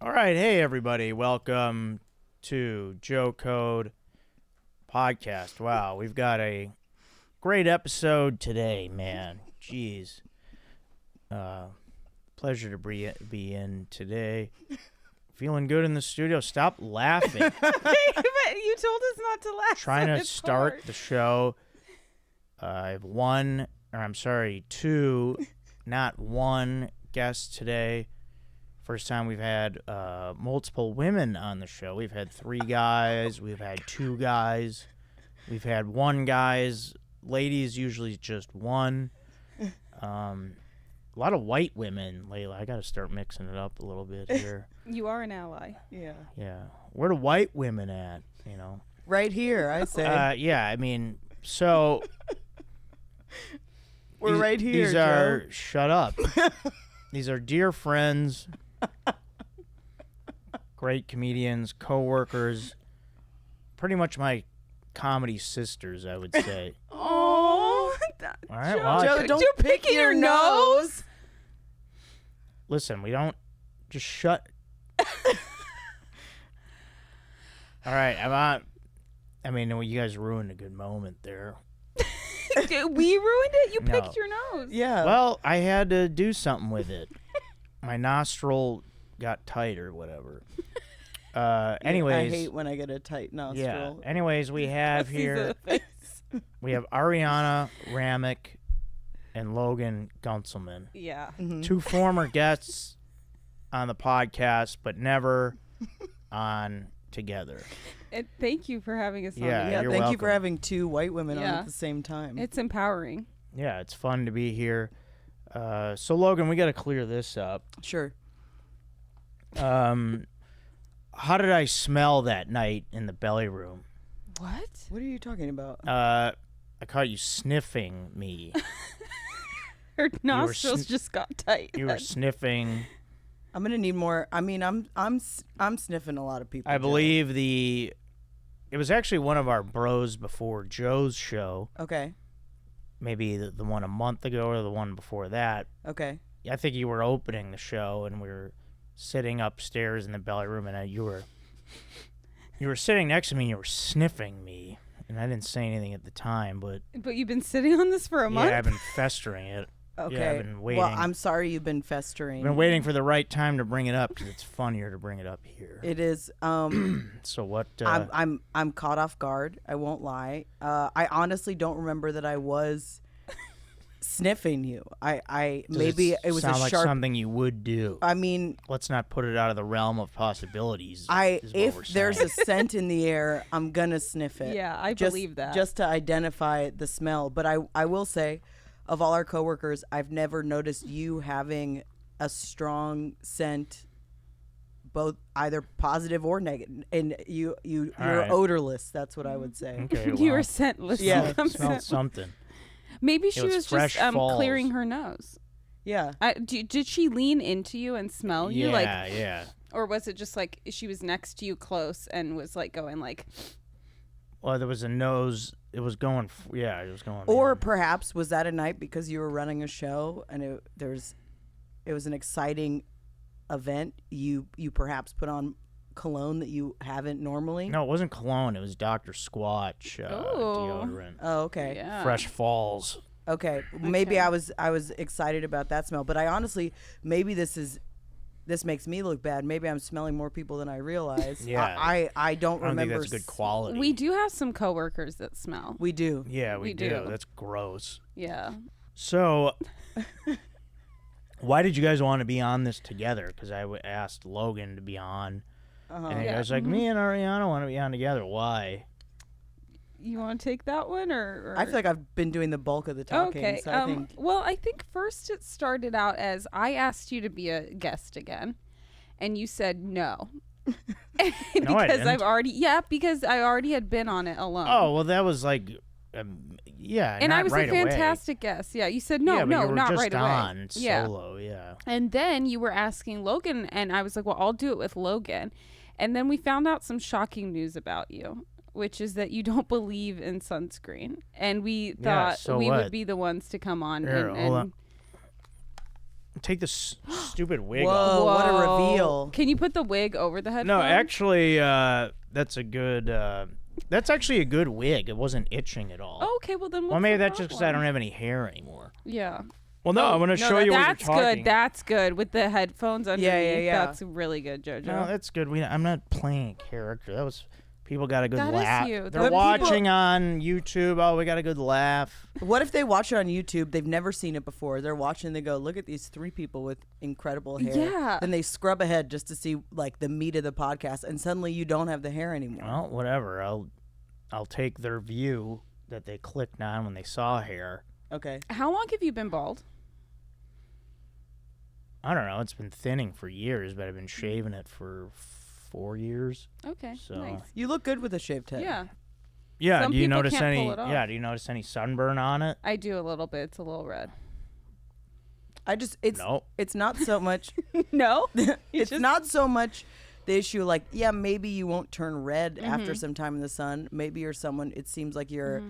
All right, hey everybody, welcome to Joe Code Podcast. Wow, we've got a great episode today, man. Jeez. Pleasure to be in today. Feeling good in the studio. Stop laughing. But you told us not to laugh. Trying so to it's start hard. the show. I have two, not one guest today. First time we've had multiple women on the show. We've had 3 guys. We've had 2 guys. We've had 1 guys. Ladies usually just 1. A lot of white women lately. I got to start mixing it up a little bit here. You are an ally. Yeah. Yeah. Where the white women at, you know? Right here, I say. Yeah, I mean, so... We're right here, These are... Joe. Shut up. These are dear friends, great comedians, co-workers, pretty much my comedy sisters, I would say. Oh, All right, Joe, well, Joe, don't you're pick picking your your nose. listen, we don't just shut. All right, I'm on. I mean, you guys ruined a good moment there. we ruined it. You No. picked your nose. Yeah. Well, I had to do something with it. My nostril got tight or whatever. Anyways, I hate when I get a tight nostril. yeah. Anyways, we have Pussies here. in the face. We have Arijana Ramic and Logan Guntzelman. Yeah. Mhm. 2 former guests on the podcast, but never on together. Thank you for having us on. Yeah, Yeah, you're thank you for welcome. having 2 white women on Yeah. at the same time. It's empowering. Yeah, it's fun to be here. So, Logan, we got to clear this up. Sure. How did I smell that night in the belly room? What? What are you talking about? I caught you sniffing me. Her nostrils sn- just got tight. You were sniffing. I'm gonna need more. I mean, I'm sniffing a lot of people. I Joe. believe it was actually one of our bros before Joe's show. Okay. Maybe the one a month ago or the one before that. Okay. I think you were opening the show and we were sitting upstairs in the belly room, and you were sitting next to me and you were sniffing me, and I didn't say anything at the time, but But you've been sitting on this for a month? yeah, I've been festering it. Okay. Yeah, I've been waiting. Well, I'm sorry you've been festering. I've been waiting for the right time to bring it up because it's funnier to bring it up here. It is. So what? I'm caught off guard. I won't lie. I honestly don't remember that I was sniffing you. does Maybe it was a sound like sharp. something you would do. I mean, Let's not put it out of the realm of possibilities. is what if we're there's saying. a scent in the air, I'm gonna sniff it. Yeah, I just, believe that. just to identify the smell. But I will say, of all our coworkers, I've never noticed you having a strong scent, both either positive or negative. And you're right. odorless. That's what I would say. Okay, You well, were scentless. Yeah. smelled something. Maybe she was was fresh just falls. clearing her nose. Yeah. Did she lean into you and smell you? Yeah. Or was it just like she was next to you close and was like going like... Well, there was a nose. It was going. It was going. Or in. perhaps was that a night because you were running a show and it was an exciting event. You perhaps put on cologne that you haven't normally. No, it wasn't cologne. It was Dr. Squatch deodorant. Oh, okay. Yeah. Fresh Falls. Okay. Maybe Okay. I was excited about that smell, but I honestly maybe this makes me look bad. Maybe I'm smelling more people than I realize. Yeah. I don't I don't remember. think that's good quality. We do have some coworkers that smell. We do. Yeah, we We do. do. That's gross. Yeah. So, why did you guys want to be on this together? Because I asked Logan to be on, and he Yeah. was like, "Me and Ariana want to be on together." Why? You want to take that one or... I feel like I've been doing the bulk of the talking. Okay. So I think Well, I think first it started out as I asked you to be a guest again, and you said no. No, I because didn't. because I already had been on it alone. Oh, well, that was like, yeah, and not I was right a fantastic guest. Yeah, you said no, away. Yeah, but you were not just right on away. solo, yeah. And then you were asking Logan, and I was like, well, I'll do it with Logan. And then we found out some shocking news about you, which is that you don't believe in sunscreen. And we thought so we what? would be the ones to come on. Here, hold on. take this stupid wig Whoa, off. what a Whoa. reveal. Can you put the wig over the headphones? No, actually, that's a good. That's actually a good wig. It wasn't itching at all. Oh, okay, well then what's well, maybe the that's just because I problem? don't have any hair anymore. Yeah. Well, no, I'm gonna show you what you're That's talking. good. That's good. With the headphones underneath. yeah. That's really good, JoJo. No, that's good. I'm not playing a character. That was. People got a good That is laugh. you. They're But watching on YouTube. Oh, we got a good laugh. What if they watch it on YouTube? They've never seen it before. They're watching. They go, look at these 3 people with incredible hair. Yeah. Then they scrub ahead just to see like the meat of the podcast, and suddenly you don't have the hair anymore. Well, whatever. I'll take their view that they clicked on when they saw hair. Okay. How long have you been bald? I don't know. It's been thinning for years, but I've been shaving it for 4 years. Okay. So Nice. You look good with a shaved head. Yeah. yeah. Some Do you people notice can't any? pull it off. Yeah. Do you notice any sunburn on it? I do a little bit. It's a little red. No. It's not so much. No. It's just- not so much the issue. Like, yeah, maybe you won't turn red after some time in the sun. Maybe you're someone. It seems like you're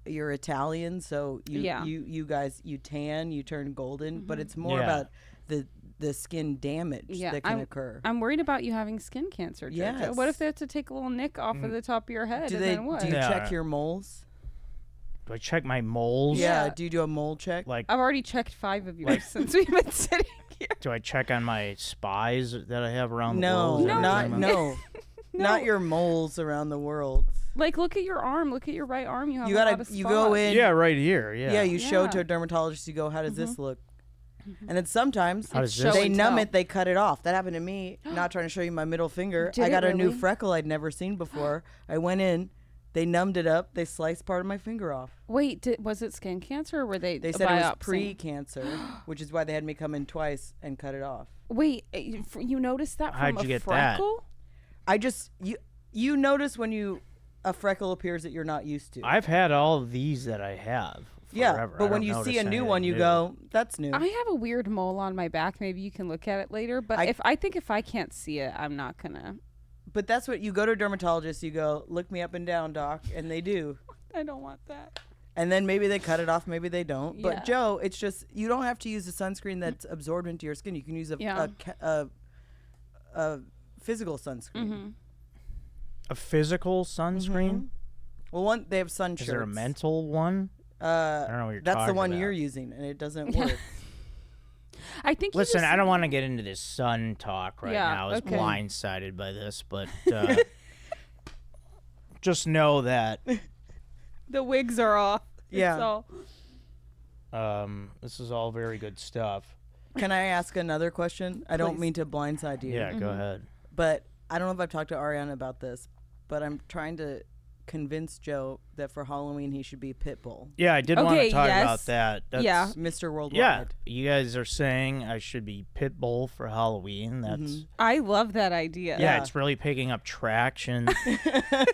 Italian, so you guys tan, you turn golden, but it's more Yeah. about the skin damage that can occur. I'm worried about you having skin cancer, JoJo. Yes. What if they have to take a little nick off of the top of your head? Do and they? then what? Do you Yeah. check your moles? Do I check my moles? Yeah. Yeah. Do you do a mole check? Like, I've already checked 5 of yours since we've been sitting here. do I check on my spies that I have around the No, world? Is that what you're not talking about? no, not your moles around the world. Like, look at your arm. Look at your right arm. You have You a lot gotta of you go spots. in. Yeah, right here. Yeah. Yeah, you show it to Yeah. a dermatologist. You go, how does this look? And then sometimes How does It's this? show they and numb tell. it, they cut it off. That happened to me. Not trying to show you my middle finger. Did I it got a new really? freckle I'd never seen before. I went in, they numbed it up, they sliced part of my finger off. Wait, was it skin cancer or were they They said it was biopsying? pre-cancer, which is why they had me come in twice and cut it off. Wait, you noticed that How'd from a you get that? freckle? I just you notice when a freckle appears that you're not used to. I've had all of these that I have. Yeah, forever. I but when don't you see notice a new anything one, you new. go, that's new. I have a weird mole on my back. Maybe you can look at it later. But I think if I can't see it, I'm not gonna. But that's what you go to a dermatologist, you go, look me up and down, doc, and they do. I don't want that. And then maybe they cut it off, maybe they don't. But Yeah. Joe, it's just you don't have to use a sunscreen that's absorbed into your skin. You can use a physical sunscreen. A physical sunscreen? Well, they have sun Is shirts. there a mental one? I don't know what you're That's the talking one about. you're using, and it doesn't work. I think. Listen, I don't want to get into this sun talk right Yeah, now. I was okay. blindsided by this, but just know that the wigs are off. Yeah. It's all. this is all very good stuff. Can I ask another question? I don't Please. mean to blindside you. Yeah, go ahead. But I don't know if I've talked to Ariana about this, but I'm trying to convince Joe that for Halloween he should be Pitbull, Yeah, I did want Okay, to talk yes. about that. That's, Yeah. Mr. Worldwide. Yeah, you guys are saying I should be Pitbull for Halloween. That's I love that idea. yeah, Yeah. it's really picking up traction. I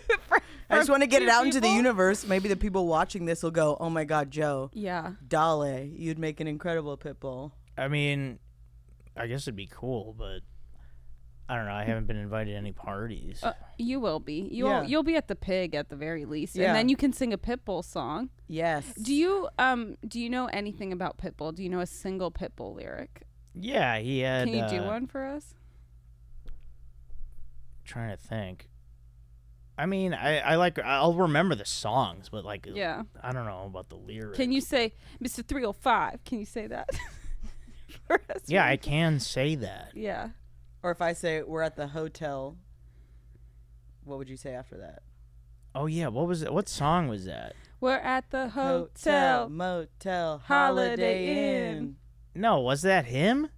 just want to get it two out into the people? universe. Maybe the people watching this will go, "Oh my God, Joe, Yeah. Dale, you'd make an incredible Pitbull." I mean, I guess it'd be cool, but I don't know. I haven't been invited to any parties. You will be. Yeah. You'll be at the pig at the very least, Yeah. and then you can sing a Pitbull song. Yes. Do you know anything about Pitbull? Do you know a single Pitbull lyric? Yeah, he had. Can you do one for us? Trying to think. I mean, I'll remember the songs, but like, Yeah. I don't know about the lyrics. Can you say Mr. 305? Can you say that? For us, Yeah, I really? can say that. Yeah. Or if I say we're at the hotel, what would you say after that? Oh yeah, what was it? What song was that? We're at the hotel. motel, Holiday Inn. No, was that him?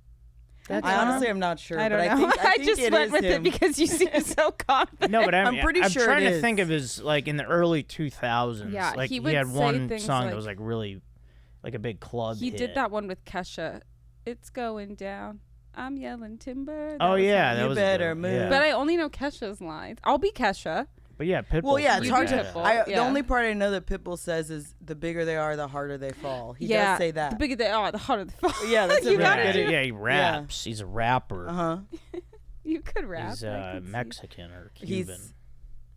That I song? honestly am not sure, I don't but know. I think just it went is with him. it because you seem so confident. No, but I'm pretty sure trying it to is. think of his like in the early 2000s. Yeah, like he he would had say one things song like- that was like really, like a big club. He hit. did that one with Kesha. It's going down. I'm yelling timber. Oh was yeah, him. that You was a better good one. move. Yeah. But I only know Kesha's lines. I'll be Kesha. But yeah, Pitbull. Well, yeah, it's You hard do to. Pitbull, The yeah. only part I know that Pitbull says is the bigger they are, the harder they fall. He yeah, does say that. The bigger they are, the harder they fall. Yeah, that's a you very gotta good- do- Yeah, he raps. He's a rapper. Uh huh. You could rap. He's I could see. Mexican or He's Cuban.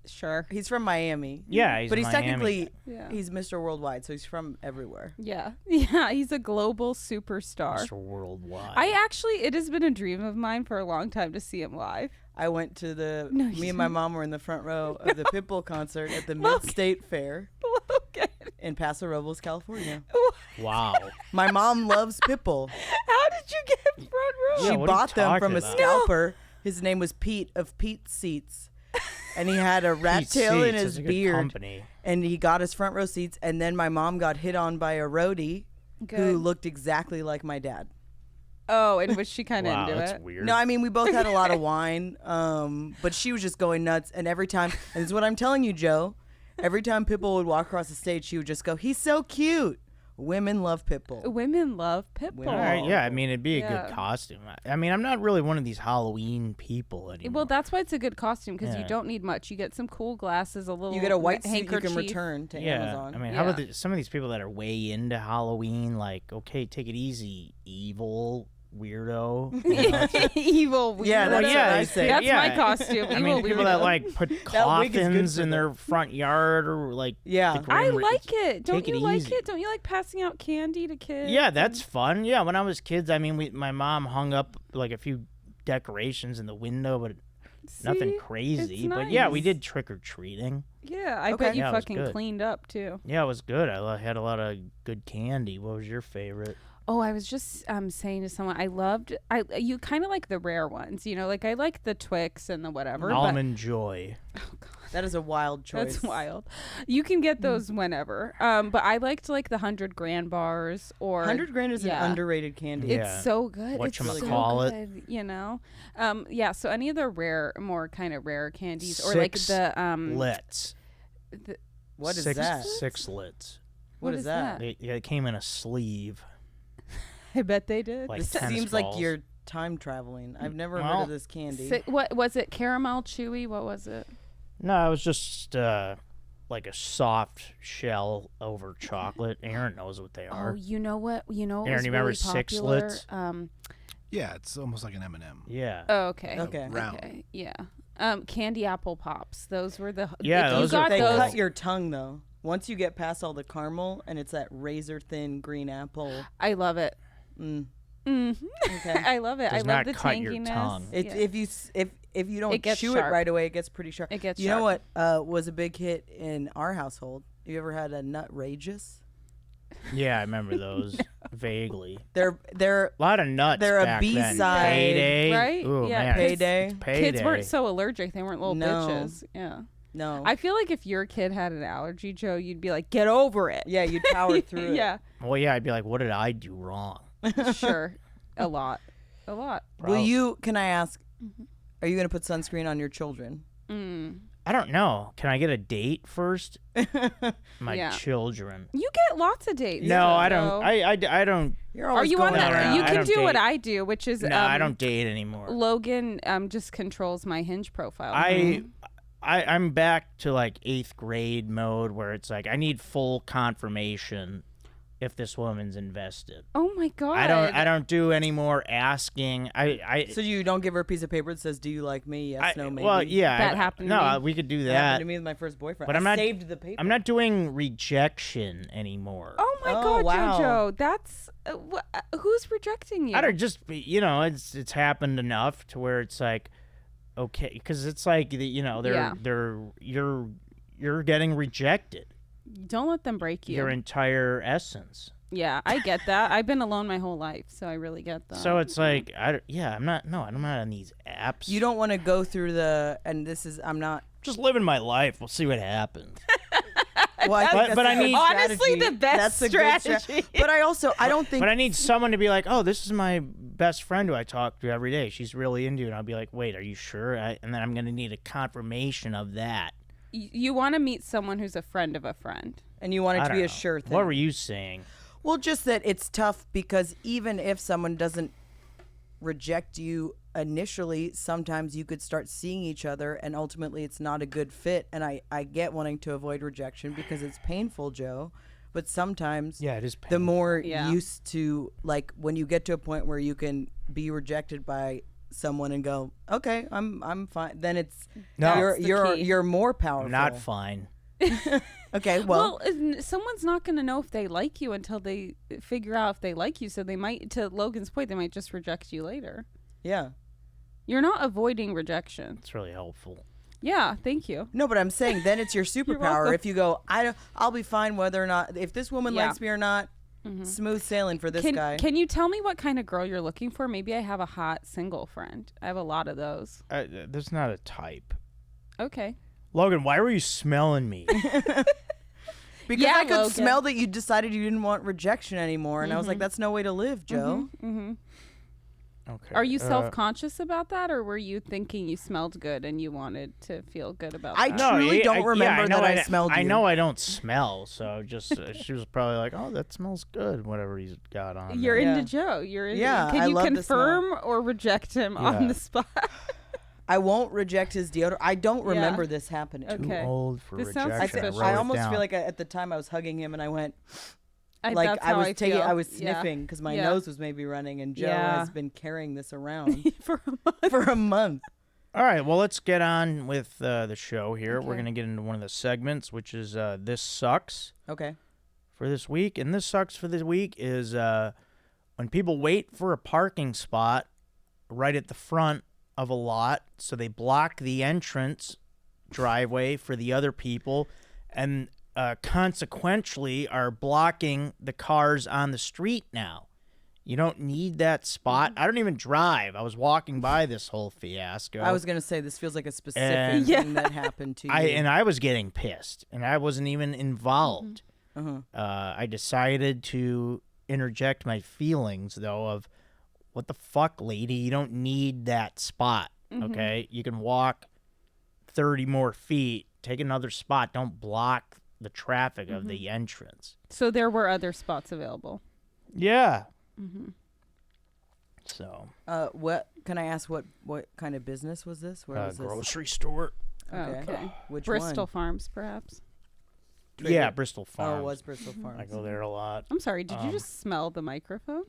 Sure. He's from Miami. Yeah, he's but he's Miami. technically Yeah. he's Mr. Worldwide, so he's from everywhere. Yeah. Yeah. He's a global superstar. Mr. Worldwide. It has been a dream of mine for a long time to see him live. I went to No, me you and my didn't. mom were in the front row of the Pitbull concert at the Logan. Mid-State Fair Logan. in Paso Robles, California. Wow. My mom loves Pitbull. How did you get front row? Yeah, She what are you bought them from talking a about? scalper. His name was Pete of Pete Seats. And he had a rat Pete tail in Seats his is a good beard. company. And he got his front row seats. And then my mom got hit on by a roadie who Good. looked exactly like my dad. Oh, and was she kind of Wow, into that's it? weird. No, I mean, we both had a lot of wine, but she was just going nuts. And every time, and this is what I'm telling you, Joe, every time Pitbull would walk across the stage, she would just go, "He's so cute." Women love Pitbull. Women love Pitbull. Women All right, yeah, I mean, it'd be a Yeah. good costume. I mean, I'm not really one of these Halloween people anymore. Well, that's why it's a good costume because Yeah. you don't need much. You get some cool glasses, a little You get a white suit you handkerchief. can return to yeah. Amazon. I mean, how about Yeah. some of these people that are way into Halloween? Like, okay, take it easy, evil weirdo. You know, it's like- Evil weirdo. Yeah, that's Well, yeah, what I it's- say. That's yeah. my costume. I Evil mean, people weirdo. that like put wig is good coffins for in their front yard or like. Yeah. the I Grim Re- like it. Don't take it you like easy. it? Don't you like passing out candy to kids? Yeah, that's fun. Yeah, when I was kids, I mean, my mom hung up like a few decorations in the window, but nothing See? crazy. It's But yeah, we nice. did trick or treating. Yeah, I Okay. bet you Yeah, it was fucking good. cleaned up too. Yeah, it was good. Had a lot of good candy. What was your favorite? Oh, I was just saying to someone, you kind of like the rare ones, you know, like I like the Twix and the whatever. Almond Joy. That is a wild choice. That's wild. You can get those whenever. But I liked like the 100 grand bars or 100 grand is yeah. an underrated candy. Yeah. It's so good. It's so Whatchamacallit. good, you know. Yeah. So any of the more kind of rare candies, or like the Lits. What is six, that? 6 lits. What is that? It came in a sleeve. I bet they did. Like This tennis seems balls. like you're time traveling. I've never heard Well, of this candy. What was it? Caramel chewy? What was it? No, it was just like a soft shell over chocolate. Aaron knows what they are. Oh, you know what? You know what Aaron, was you remember really 6 popular? lits? Yeah, it's almost like an M&M. Yeah. Oh, okay. Okay. Round. Okay. Yeah. Candy apple pops. Those were the. Yeah, if those you are got They those. cut your tongue though. Once you get past all the caramel and it's that razor thin green apple. I love it. Mm. Okay. Okay. I love it. Does I love not the cut your tanginess. tongue. It, Yeah. if you don't It gets chew sharp. it right away, it gets pretty sharp. It gets You know sharp. what was a big hit in our household? You ever had a Nutrageous? Yeah, I remember those vaguely. They're A lot of nuts. They're a back then. B-side, Payday. right? Ooh, Yeah, man. Payday. It's payday. Kids weren't so allergic. They weren't little No. bitches. Yeah. no. I feel like if your kid had an allergy, Joe, you'd be like, get over it. Yeah, you'd power through it. Yeah. Well, yeah, I'd be like, what did I do wrong? Sure. A lot. Will you? Can I ask? Mm-hmm. Are you going to put sunscreen on your children? I don't know. Can I get a date first? My Yeah. children. You get lots of dates. No, I don't. Joe. I don't. You're Are always you going on that? around. You I can don't do what date. I do, which is No, I don't date anymore. Logan just controls my Hinge profile. I'm back to like 8th grade mode where it's like I need full confirmation if this woman's invested. Oh my god. I don't do any more asking. So you don't give her a piece of paper that says, "Do you like me?" Yes, no, maybe. Well, yeah. That happened to No, me. we could do That happened that. to me with my first boyfriend. But I I'm not- saved the paper. I'm not doing rejection anymore. Oh my Oh, god, wow. Jojo. That's who's rejecting you? I don't just it's happened enough to where it's like okay, because it's like you're getting rejected. Don't let them break you. Your entire essence. Yeah, I get that. I've been alone my whole life, so I really get that. So it's like I'm not on these apps. You don't want to go through the. And this is. I'm not. just living my life. We'll see what happens. Well, I think But that's I a good need- Honestly, strategy. the best That's a good strategy. But I don't think. But I need someone to be like, oh, this is my best friend who I talk to every day. She's really into you. And I'll be like, wait, are you sure? And then I'm going to need a confirmation of that. You want to meet someone who's a friend of a friend. And you want it I to don't be know. a sure thing. What were you saying? Well, just that it's tough because even if someone doesn't reject you initially, sometimes you could start seeing each other and ultimately it's not a good fit. And I get wanting to avoid rejection because it's painful, Joe. But sometimes Yeah, it is the more Yeah. used to, like, when you get to a point where you can be rejected by someone and go, okay, I'm fine. Then it's No. you're That's the you're key. you're more powerful. Not fine. Okay, well, someone's not going to know if they like you until they figure out if they like you. So they might, to Logan's point, they might just reject you later. yeah. You're not avoiding rejection. It's really helpful. Yeah, thank you. No, but I'm saying then it's your welcome. superpower. If you go, I'll be fine whether or not if this woman Yeah. likes me or not. Smooth sailing for this guy. Can you tell me what kind of girl you're looking for? Maybe I have a hot single friend. I have a lot of those. There's not a type. Okay. Logan, why were you smelling me? Because Yeah, I could Logan. smell that you decided you didn't want rejection anymore, and I was like, that's no way to live, Joe. Okay. Are you self-conscious about that, or were you thinking you smelled good and you wanted to feel good about I that? truly don't I remember know that I smelled I you. know I don't smell, so just she was probably like, "Oh, that smells good." Whatever he's got on. You're there. Yeah. into Joe. You're into, Yeah, Can I you love the smell. confirm or reject him on Yeah. the spot? I won't reject his deodorant. I don't Yeah. remember this happening. Too Okay. old for This sounds rejection. suspicious. wrote I it almost down. feel like at the time I was hugging him and I went That's I how was feel. I was Yeah. sniffing because my Yeah. nose was maybe running, and Joe Yeah. has been carrying this around For a month. for a month. All right, well, let's get on with the show here. We're Okay. going to get into one of the segments, which is This Sucks Okay. for this week. And This Sucks for this week is when people wait for a parking spot right at the front of a lot, so they block the entrance driveway for the other people, and consequently are blocking the cars on the street now. You don't need that spot. I don't even drive. I was walking by this whole fiasco. I was gonna say this feels like a specific And- thing that happened to you. I was getting pissed, and I wasn't even involved. Uh-huh. I decided to interject my feelings, though, of what the fuck, lady? You don't need that spot, okay? You can walk 30 more feet, take another spot. Don't block the traffic of the entrance. So there were other spots available. Yeah. So, What can I ask? What kind of business was this? Where was this? grocery store. Okay. Which Bristol one? Farms, perhaps. Yeah, Bristol Oh, Farms. it was Bristol Farms. I go there a lot. I'm sorry. Did you just smell the microphone?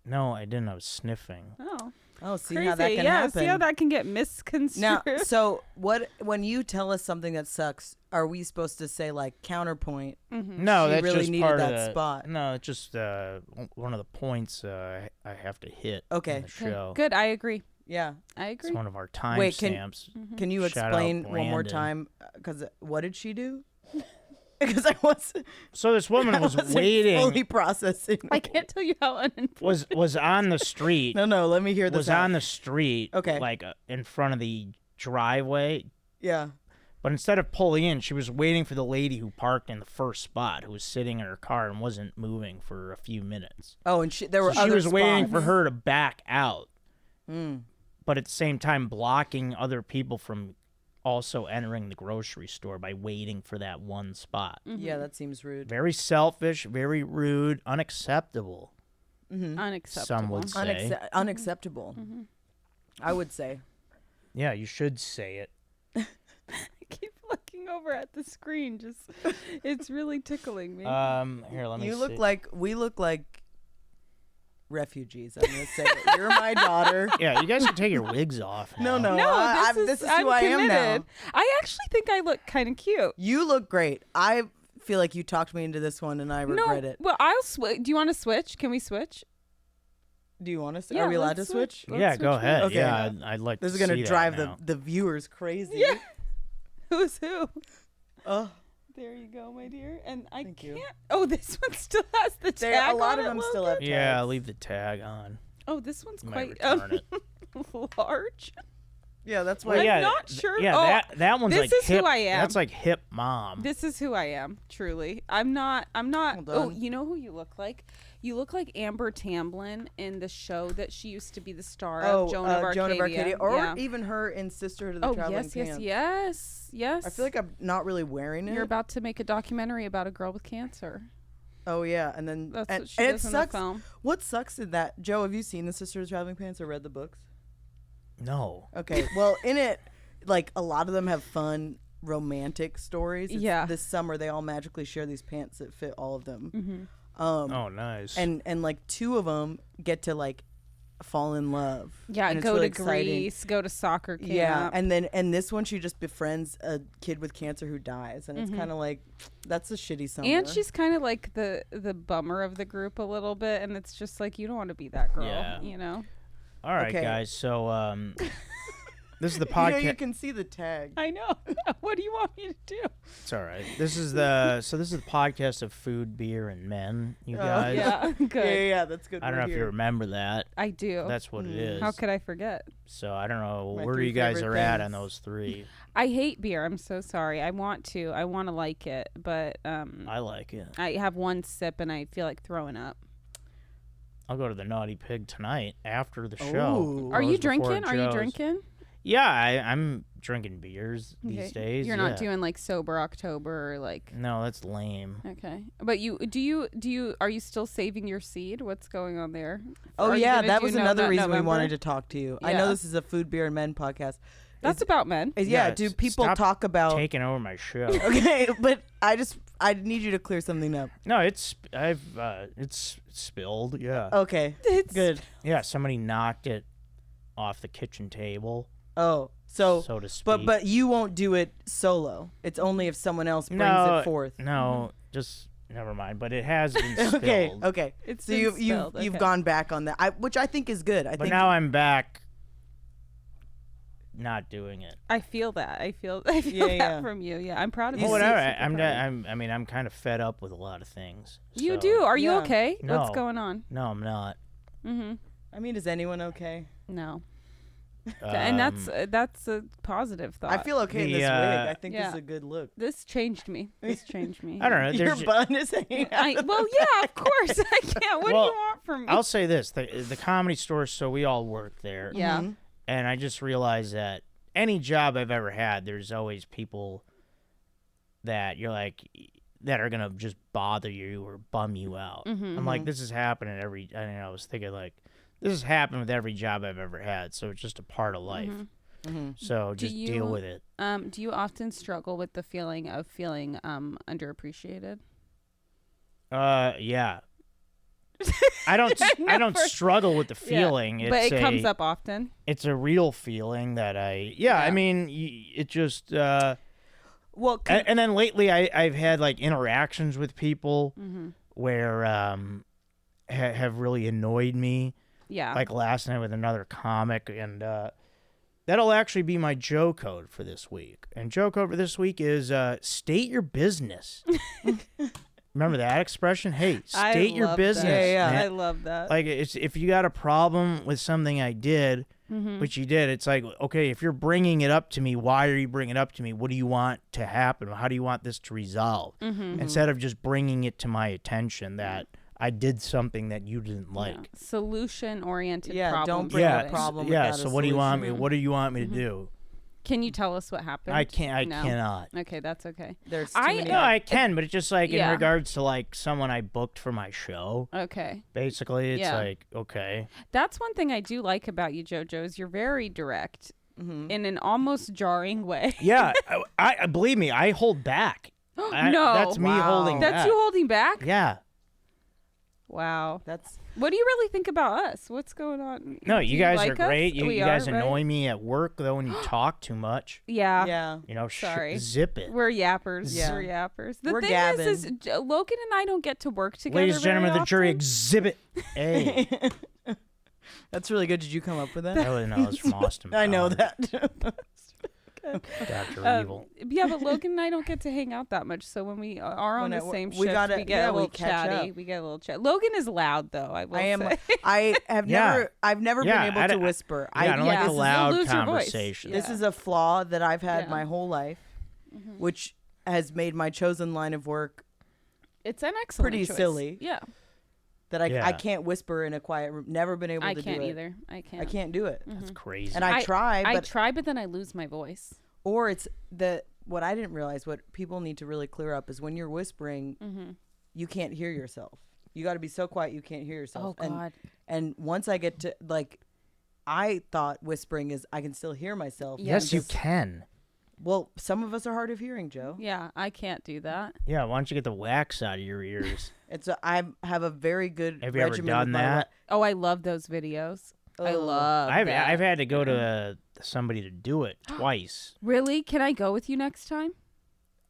No, I didn't. I was sniffing. Oh, Oh, see crazy. how that can yeah, happen. see how that can get misconstrued. Now, so when you tell us something that sucks, are we supposed to say like counterpoint? No, She that's really just needed part that of the, spot. No, it's just one of the points I have to hit. Okay. In the show. Good. I agree. Yeah. I agree. It's one of our time Wait, can- stamps. Can you Shout out explain one more Brandon. time? Because what did she do? Because I wasn't So this woman was fully waiting. processing. I can't tell you how unimportant. Was on the street. No. Let me hear this. Was out. on the street. Okay. Like in front of the driveway. Yeah. But instead of pulling in, she was waiting for the lady who parked in the first spot, who was sitting in her car and wasn't moving for a few minutes. Oh, and there were So she other was waiting spots. for her to back out, Mm. but at the same time blocking other people from also entering the grocery store by waiting for that one spot. Yeah, that seems rude. Very selfish, very rude, unacceptable. Unacceptable. Some would say. Unacceptable. I would say. Yeah, you should say it. I keep looking over at the screen. Just, it's really tickling me. Here, let me You see. look like we look like refugees. I'm gonna say it. You're my daughter. Yeah, you guys can take your wigs off now. No. no, this is I'm who I am now. committed. I actually think I look kind of cute. You look great. I feel like you talked me into this one, and I regret it. Well, I'll switch. Do you want to switch? Can we switch? Do you want to? Yeah, Are we allowed to let's switch? Let's Yeah, switch go with- ahead. Okay. Yeah, I'd like This to is gonna see that drive now. the viewers crazy. Yeah. Who's who? Oh, There you go, my dear. And I Thank can't. you. Oh, this one still has the there. tag A lot on of it, them still Logan? have. Yeah, tags. leave the tag on. Oh, this one's You might quite return it. large. Yeah, that's why. Well, I'm yeah, not sure. Yeah, Oh, that one's this like is who hip. I am. That's like hip mom. This is who I am, truly. I'm not. Well Oh, done. you know who you look like? You look like Amber Tamblyn in the show that she used to be the star of, Joan of Arcadia. or Yeah. even her in Sisterhood of the Oh, Traveling yes, Pants. yes. I feel like I'm not really wearing it. You're about to make a documentary about a girl with cancer. Oh yeah, and then That's and, what she and does it in the sucks. film. What sucks is that Joe, have you seen the Sisterhood of the Traveling Pants or read the books? No. Okay, well in it, like a lot of them have fun romantic stories. Yeah. This summer they all magically share these pants that fit all of them. Mm-hmm. Oh, nice. And like two of them get to like fall in love. Yeah, and it's go really to exciting. Greece, go to soccer camp. Yeah, and this one she just befriends a kid with cancer who dies, and it's kind of like that's a shitty summer. And she's kind of like the bummer of the group a little bit, and it's just like you don't want to be that girl, Yeah. you know. All right, Okay. guys. So this is the you know, podcast. you can see the tag. I know. What do you want me to do? It's all right. This is the podcast of food, beer, and men. You guys. Yeah, good. Yeah, that's good. I don't know if you remember that. I do. That's what it is. How could I forget? So I don't know My where 3 you guys favorite are at on things. those 3. I hate beer. I'm so sorry. I want to like it, but I like it. I have one sip and I feel like throwing up. I'll go to the Naughty Pig tonight after the show. Ooh. Are you Close before drinking? it Are you shows. drinking? Yeah, I'm drinking beers these Okay. days. You're not yeah. doing like sober October or like. No, that's lame. Okay, but are you still saving your seed? What's going on there? Oh Are you yeah, gonna that do was No another Nut reason we November? wanted to talk to you. I know Yeah. this is a food, beer, and men podcast. That's about men. Yeah, Yeah, do people stop talk about? Taking over my show. Okay, but I need you to clear something up. No, it's spilled. Yeah. Okay, good. Yeah, somebody knocked it off the kitchen table, Oh, so to speak. but you won't do it solo. It's only if someone else brings it forth. No, just never mind. But it has been spilled. Okay. It's So been you've spilled, you've okay. gone back on that, which I think is good. I But think now I'm back, not doing it. I feel that. I feel Yeah, that yeah. from you. Yeah, I'm proud of You you. Well, see- whatever. I'm kind of fed up with a lot of things. You so- do. Are you Yeah. okay? What's No. going on? No, I'm not. Mm-hmm. I mean, is anyone okay? No. And that's Um, a positive thought. I feel okay in The, this wig. I think this yeah. is a good look. This changed me. This changed me. I don't know. Your There's bun is hanging out. Well, yeah, of course I can't. What Well, do you want from me? I'll say this: the Comedy Store. So we all work there. yeah. Mhm. And I just realized that any job I've ever had, there's always people that you're like that are gonna just bother you or bum you out. I'm like, this is happening every. I was thinking like, this has happened with every job I've ever had. So it's just a part of life. So just you- deal with it. Do you often struggle with the feeling of feeling underappreciated? Yeah. I don't struggle with the feeling. But It's it comes up often. It's a real feeling that I. Yeah. I mean, it just. Well, And then lately, I've had like interactions with people where have really annoyed me. Yeah. Like last night with another comic, and that'll actually be my Joe code for this week. And Joe code for this week is state your business. Remember that expression? Hey, I state your love business. that. Yeah. man. I love that. Like it's if you got a problem with something I did, which you did, it's like, okay, if you're bringing it up to me, why are you bringing it up to me? What do you want to happen? How do you want this to resolve? Instead of just bringing it to my attention that I did something that you didn't like. Solution oriented Yeah, problem. don't bring Yeah, a problem yeah. without a So what do you want me? solution. What do you want me to do? Can you tell us what happened? I can't. I No. cannot. Okay, that's okay. There's too I- many. No, I can, but it's just like Yeah. in regards to like someone I booked for my show. Okay. Basically, it's Yeah. like okay. That's one thing I do like about you, JoJo, is you're very direct in an almost jarring way. Yeah, I believe me. I hold back. No. That's me Wow. holding That's back. you holding back? Yeah. Wow. That's What do you really think about us? What's going on? No, Do you guys like are us? great. You We guys are, right? annoy me at work though when you talk too much. Yeah. yeah. You know, Sorry. zip it. We're yappers. Yeah. We're yappers. The We're thing is Logan and I don't get to work together. Ladies and gentlemen of very the jury, often. exhibit A. That's really good. Did you come up with that? That was, no, it's from Austin. I know Powers, that. Dr. Evil. Yeah, but Logan and I don't get to hang out that much. So when we are on When the I- same we shift, gotta- we get yeah, a we little catch chatty. up. We get a little chat. Logan is loud though. I will I am. say. I have Yeah. I've never Yeah, been able I to don't- whisper. I don't like yeah, the you'll loud lose your voice. conversation. This Yeah. is a flaw that I've had Yeah. my whole life, which has made my chosen line of work It's an excellent pretty choice. silly. Yeah, that I Yeah. can't whisper in a quiet room. Never been able I to can't do it. either. I can't. I can't do it. That's crazy. And I try, I but try, but then I lose my voice. or it's what I didn't realize. What people need to really clear up is when you're whispering, you can't hear yourself. You got to be so quiet you can't hear yourself. Oh God. And once I get to I thought whispering is I can still hear myself. yes, you Just- can. Well, some of us are hard of hearing, Joe. Yeah, I can't do that. Yeah, why don't you get the wax out of your ears? I have a very good Have you ever regimen done with my that? Oh, I love those videos. I love I've that. had to go to somebody to do it twice. Really? Can I go with you next time?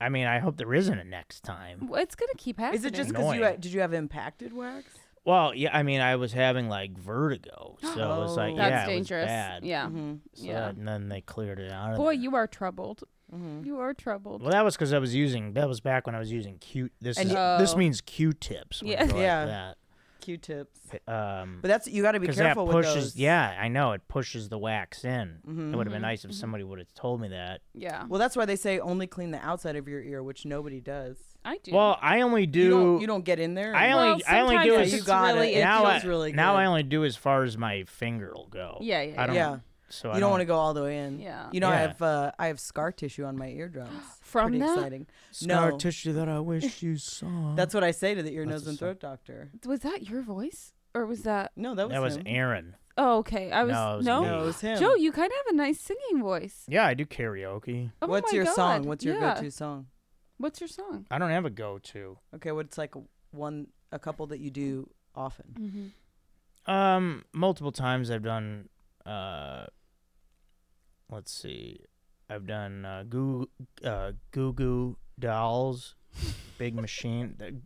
I mean, I hope there isn't a next time. Well, it's gonna keep happening. Is it just because Annoying. did you have impacted wax? Well, yeah, I mean, I was having like vertigo, so it was like, That's yeah, dangerous? it was bad. Yeah. Mm-hmm. So Yeah. and then they cleared it out. Of Boy, there. you are troubled. Mm-hmm. You are troubled. Well, that was because I was using. That was back when I was using this And means Q-tips. when Yeah. you go like Yeah. that. Q-tips. But But that's you got to be because careful that pushes. with those. Yeah, I know it pushes the wax in. Mhm. It would have been nice if somebody would have told me that. Yeah. Well, that's why they say only clean the outside of your ear, which nobody does. I do. Well, I only do. You don't get in there. I and- only Well, I only do sometimes as it's you got really, it. now. feels really Now good. I only do as far as my finger will go. Yeah, yeah, I don't, yeah. So You don't want to go all the way in. Yeah. You know, Yeah. I have scar tissue on my eardrums. From Pretty that? exciting. scar No. tissue that I wish you saw. That's what I say to the ear, That's nose, and the throat doctor. Was that your voice, or was that? No, that was that was him. Aaron. Oh, okay. I was No, it was no. me. No, it was him. Joe, you kind of have a nice singing voice. Yeah, I do karaoke. Oh What's my your God. song? What's your Yeah. go-to song? What's your song? I don't have a go-to. Okay, what's like a couple that you do often? Mm-hmm. Multiple times I've done. Let's see, I've done Goo Goo Dolls, Big Machine.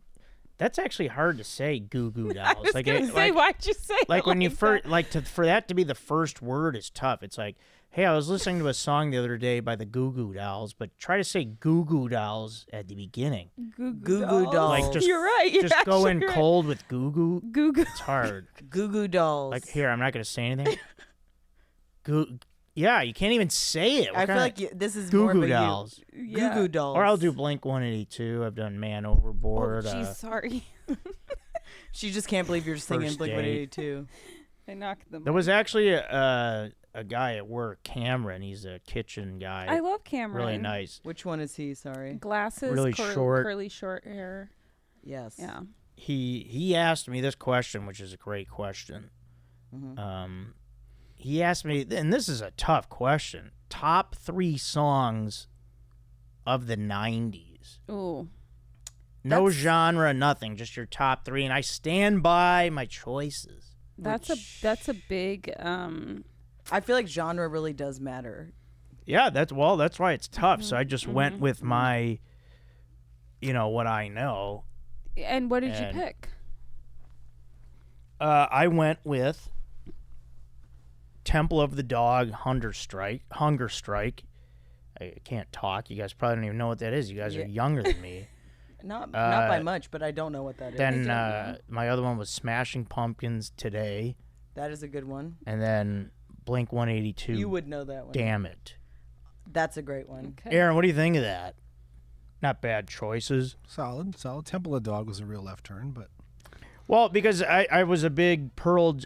That's actually hard to say. Goo Goo I Dolls. was Like gonna it, say, like, why'd you say like it when you that? first for that to be the first word is tough. It's like, hey, I was listening to a song the other day by the Goo Goo Dolls, but try to say Goo Goo Dolls at the beginning. Goo Goo Goo Dolls. Like just You're right. You're just go in actually right. cold with Goo Goo. Goo Goo. It's hard. Goo Goo Dolls. Like here, I'm not gonna say anything. Goo. Yeah, you can't even say it. What I feel kinda- like this is Goo more Goo of a Dolls. you. Goo Goo Dolls. Or I'll do Blink 182. I've done Man Oh, Overboard. geez, sorry. She just can't believe you're singing First Blink Date. 182. I knocked them. There was actually a guy at work, Cameron. He's a kitchen guy. I love Cameron. Really nice. Which one is he? Sorry. Glasses, Really short. curly short hair. Yes. Yeah. He asked me this question, which is a great question. Mhm. He asked me, and this is a tough question. Top 3 songs of the 90s. Ooh. No That's- genre, nothing. Just your top 3, and I stand by my choices. That's a big I feel like genre really does matter. Yeah, that's why it's tough. So I just Mm-hmm. went with my, what I know. and what did you And- pick? I went with Temple of the Dog, Hunger Strike. I can't talk. You guys probably don't even know what that is. You guys Yeah. are younger than me. Not by much, but I don't know what that is. Then know. my other one was Smashing Pumpkins, Today, That is a good one. and then Blink 182. You would know that one. Damn it, That's a great one. Okay. Aaron. What do you think of that? Not bad choices. Solid. Temple of Dog was a real left turn, but Well, because I was a big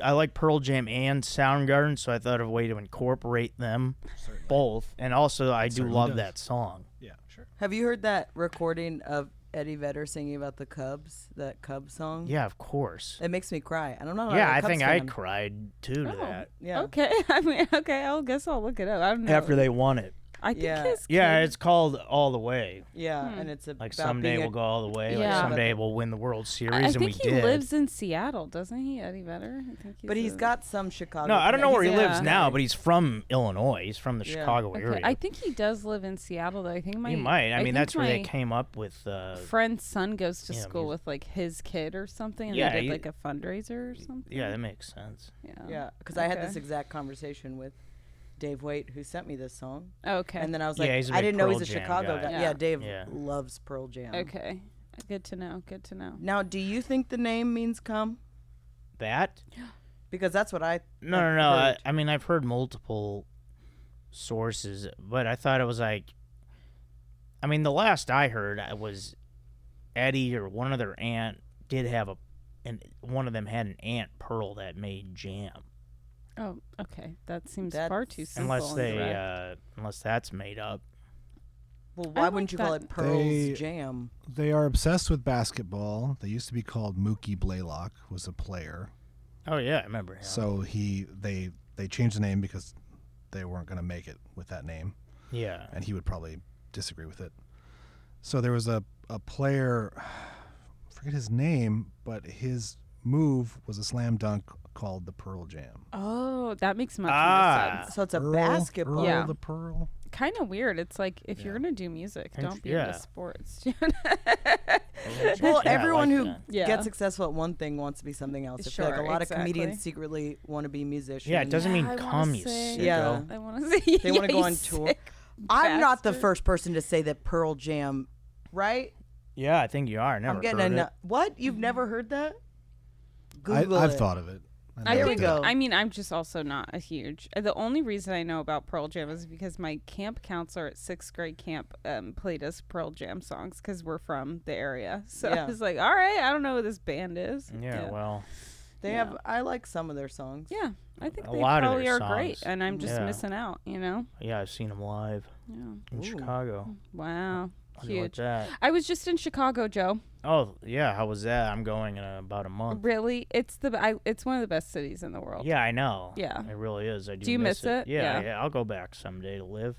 I like Pearl Jam and Soundgarden, so I thought of a way to incorporate them certainly. both. And also, I do Certainly love does. that song. Yeah, sure. Have you heard that recording of Eddie Vedder singing about the Cubs? That Cubs song? Yeah, of course. It makes me cry. I don't know. Yeah, I'm a I Cubs think I fan. cried too to Oh, that Yeah. Okay. I mean, okay. I guess I'll look it up. I don't know. after they won it. I think Yeah. his Yeah, kid- it's called All the Way. Yeah, and it's about Like someday being we'll go all the way. Like Yeah. someday we'll win the World Series, I and think we he did. lives in Seattle, doesn't he, Eddie Vedder? I think But he's got some Chicago. No, I don't know where he he's- lives Yeah. now, but he's from Illinois. He's from the Yeah. Chicago Okay. area. I think he does live in Seattle, though. I think my he might. I mean, think that's where they my came up with. friend's son goes to Yeah, school he's- with like his kid or something, and Yeah, they did he- like a fundraiser or something. Yeah, that makes sense. Yeah, because I had Okay. this exact conversation with Dave Waite, who sent me this song, Okay. and then I was Yeah, like, he's a I big didn't know Pearl he's a Jam Chicago guy. guy. Yeah. Yeah, Dave Yeah. loves Pearl Jam. Okay. Good to know. Good to know. Now, do you think the name means come? That? Because that's what I No. heard. I mean, I've heard multiple sources, but I thought it was like. I mean, the last I heard was Eddie or one of their aunt did have and one of them had an Aunt Pearl that made jam. Oh, okay. That seems That's- far too simple. Unless and they, direct. unless that's made up. Well, I why like wouldn't you call that. it Pearl's They- Jam? They are obsessed with basketball. They used to be called Mookie Blaylock was a player. Oh yeah, I remember him. So they changed the name because they weren't going to make it with that name, yeah, and he would probably disagree with it. So there was a player, I forget his name, but his move was a slam dunk called the Pearl Jam. Oh, that makes much more sense. So it's a Earl, basketball. Earl Yeah. the Pearl. Kind of weird. It's like if you're Yeah. gonna do music, And- don't be yeah. into sports. Well, Yeah, I everyone like who that. Yeah. gets successful at one thing wants to be something else. I feel like Sure, a lot exactly. of comedians secretly want to be musicians. Yeah, it doesn't mean I wanna come, you sing. sicko. Yeah. I want to say They want to go on tour. I'm not the first person to say that Pearl Jam, right? Yeah, I think you are. I never I'm getting heard a it. what? You've never heard that? Google I've it. thought of it. I There we think. go. I mean, I'm just also not a huge. The only reason I know about Pearl Jam is because my camp counselor at 6th grade camp played us Pearl Jam songs because we're from the area. So Yeah. I was like, all right, I don't know who this band is. Yeah, well, They have. I like some of their songs. Yeah, I think A they lot of probably their are great, songs. and I'm just Yeah. missing out. You know? yeah, I've seen them live Yeah. in Ooh. Chicago. Wow. How do you like Huge. that? I was just in Chicago, Joe. Oh, yeah, how was that? I'm going in about a month. Really, it's it's one of the best cities in the world. Yeah, I know. Yeah. It really is. I do. Do you miss it? Yeah, Yeah. I'll go back someday to live.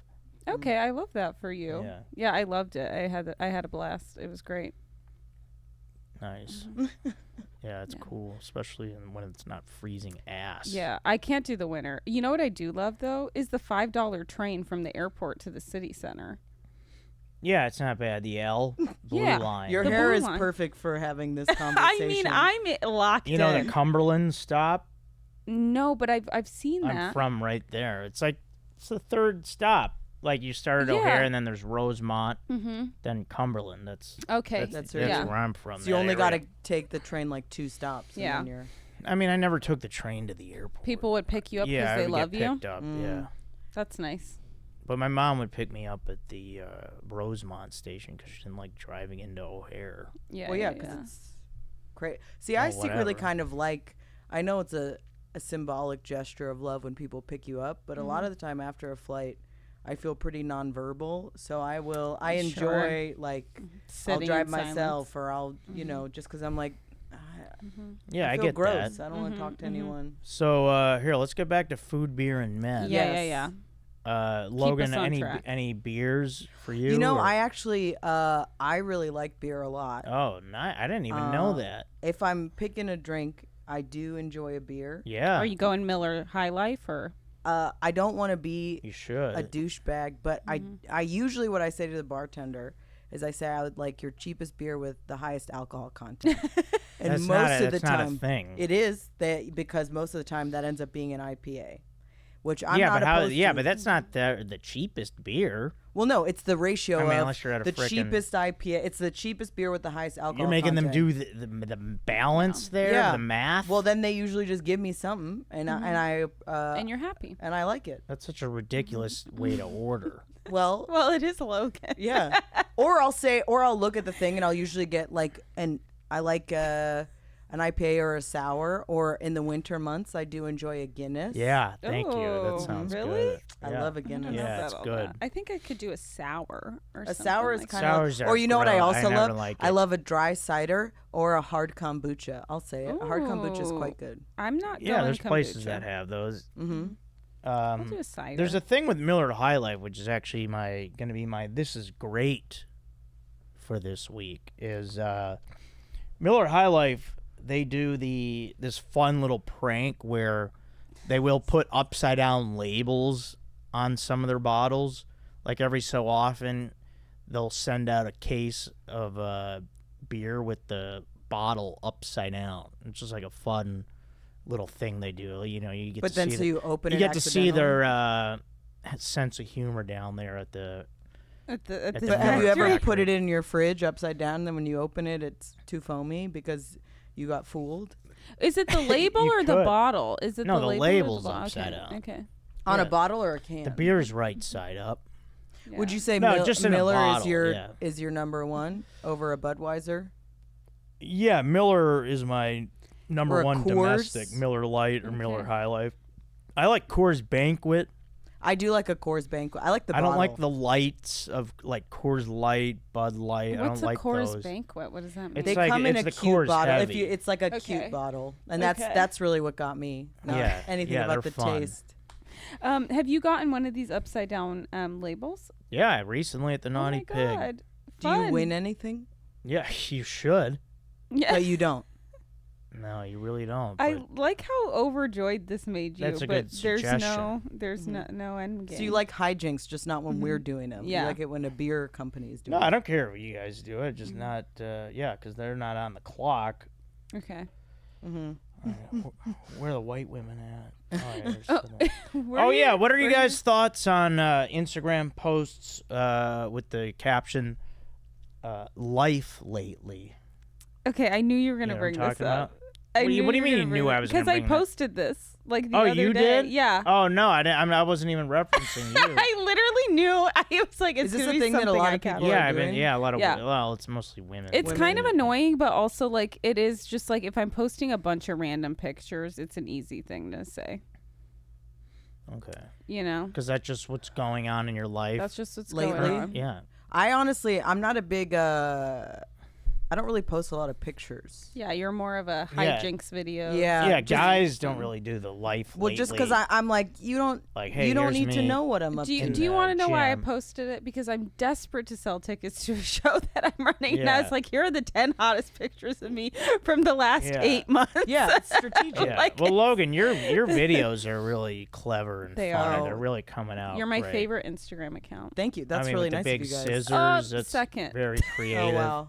Okay, I love that for you. Yeah. Yeah, I loved it. I had a blast. It was great. Nice. Yeah, it's Yeah. cool, especially when it's not freezing ass. Yeah, I can't do the winter. You know what I do love though is the $5 train from the airport to the city center. Yeah, it's not bad. The L blue Yeah, line. Your The hair blue is line. perfect for having this I conversation. mean, I'm locked You know in. the Cumberland stop? No, but I've seen I'm that. from right there. It's the third stop. Like you start at Yeah. O'Hare and then there's Rosemont, Mm-hmm. then Cumberland. That's Okay. That's that's right. where I'm from. So you that only area. got to take the train like 2 stops. And Yeah. then you're, I mean, I never took the train to the airport. People would pick you up because yeah, I they would love get you. picked up. Mm. Yeah, That's nice. but my mom would pick me up at the Rosemont station because she didn't like driving into O'Hare. Yeah. well, yeah, because it's great. See, I Well, secretly whatever. kind of like. I know it's a symbolic gesture of love when people pick you up, but a lot of the time after a flight, I feel pretty nonverbal. So I Sure. enjoy like I'll Sitting drive in myself, silence. or I'll just because I'm like. Yeah, I feel get gross. that. I don't want to talk to anyone. So here, let's get back to food, beer, and men. Yeah, Yes. Logan, us on any track. any beers for you? You know, or- I actually I really like beer a lot. Oh, I didn't even know that. If I'm picking a drink, I do enjoy a beer. Yeah, Are you going Miller High Life or? I don't want to be you should. a douchebag, but I usually what I say to the bartender is I say I would like your cheapest beer with the highest alcohol content. And That's most not a, of the that's not a time thing. it is that because most of the time that ends up being an IPA, which I'm yeah, not but how? opposed Yeah, to. but that's not the cheapest beer. Well, no, it's the ratio I mean, of unless you're at a the frickin'- cheapest IPA. It's the cheapest beer with the highest alcohol You're making them content. do the balance there, Yeah. the math. Well, then they usually just give me something, and And you're happy. and I like it. That's such a ridiculous way to order. Well, Well, it is Logan. yeah. Or I'll look at the thing, and I'll usually get like I like an IPA or a sour, or in the winter months I do enjoy a Guinness. Yeah, thank you. Oh, That sounds really? good. I Yeah. love a I don't Guinness. know Yeah, about it's all good. that. I think I could do a sour or A something sour is like kind Sours of, are or you know what I gross. I also never love? like I it. love a dry cider or a hard kombucha. I'll say it. A hard kombucha is Ooh. quite good. I'm not Yeah, going there's places kombucha. that have those. Mm-hmm. I'll do a cider. There's a thing with Miller High Life, which is actually gonna be my this is great for this week is Miller High Life. They do this fun little prank where they will put upside down labels on some of their bottles. Like every so often, they'll send out a case of beer with the bottle upside down. It's just like a fun little thing they do. You know, you get But to then see so you open you it get to see accidentally? their sense of humor down there at the. at the the But have you Miller ever factory. put it in your fridge upside down, and then when you open it, it's too foamy because you got fooled? Is it the label You or the could. bottle? Is it No, the the label or label's bottle? upside Okay, down. Okay. On Yeah. a bottle or a can? The beer's right side up. Would Yeah. you say No, just in a Miller bottle, yeah. is your number one over a Budweiser? Yeah, Miller is my Or number a one Coors? domestic. Miller Light or Miller Okay. High Life. I like Coors Banquet. I do like a Coors Banquet. I like the I don't like bottle. the lights of like Coors Light, Bud Light. I What's don't a like Coors those. Banquet? What does that mean? It's They like- come in it's a the cute Coors bottle. Heavy. It's like a Okay. cute bottle, and that's Okay. that's really what got me. Not Yeah. anything Yeah, about the they're fun. taste. Have you gotten one of these upside down labels? Yeah, recently at the Naughty oh my Pig. God. Do you Fun. win anything? Yeah, you should. Yeah. But you don't. No, you really don't. I but like how overjoyed this made you, That's a but good suggestion. there's no end game. So you like hijinks, just not when we're doing them. Yeah. You like it when a beer company is doing no, it. I don't care if you guys do it. Just not, because they're not on the clock. Okay. Where are the white women at? Oh, yeah, Where yeah. What are you guys' thoughts on Instagram posts with the caption "Life lately"? Okay, I knew you were gonna You know bring what I'm this talking up. What do you mean you knew I was gonna Because I bring that? posted this like the Oh, other you day. did? Yeah. Oh no, I didn't. I wasn't even referencing you. I literally knew. I was like, it's Is this gonna a be thing that a something lot I of people captured. are Yeah, I mean, doing? yeah, a lot of. Yeah. Well, it's mostly women. It's kind of Women- annoying, but also like it is just like if I'm posting a bunch of random pictures, it's an easy thing to say. Okay. You know, Because that's just what's going on in your life. that's just what's Lately? going on. Yeah. I honestly, I'm not a big. I don't really post a lot of pictures. Yeah, you're more of a Yeah. hijinks video. Yeah. Yeah, just- guys don't really do the life. Well, just because lately. I'm like, you don't. Like, hey, you don't here's need to me. know what I'm up Do you, to. do you the want to know why I gym. posted it? Because I'm desperate to sell tickets to a show that I'm running. And I Yeah. was like, here are the 10 hottest pictures of me from the last Yeah. 8 months. Yeah, it's strategic. Yeah. like well, Logan, your videos are really clever and They fun. are. They're really coming out. You're my great. favorite Instagram account. Thank you. That's I mean, really with nice the big of you guys. scissors. That's second. very creative. Oh wow.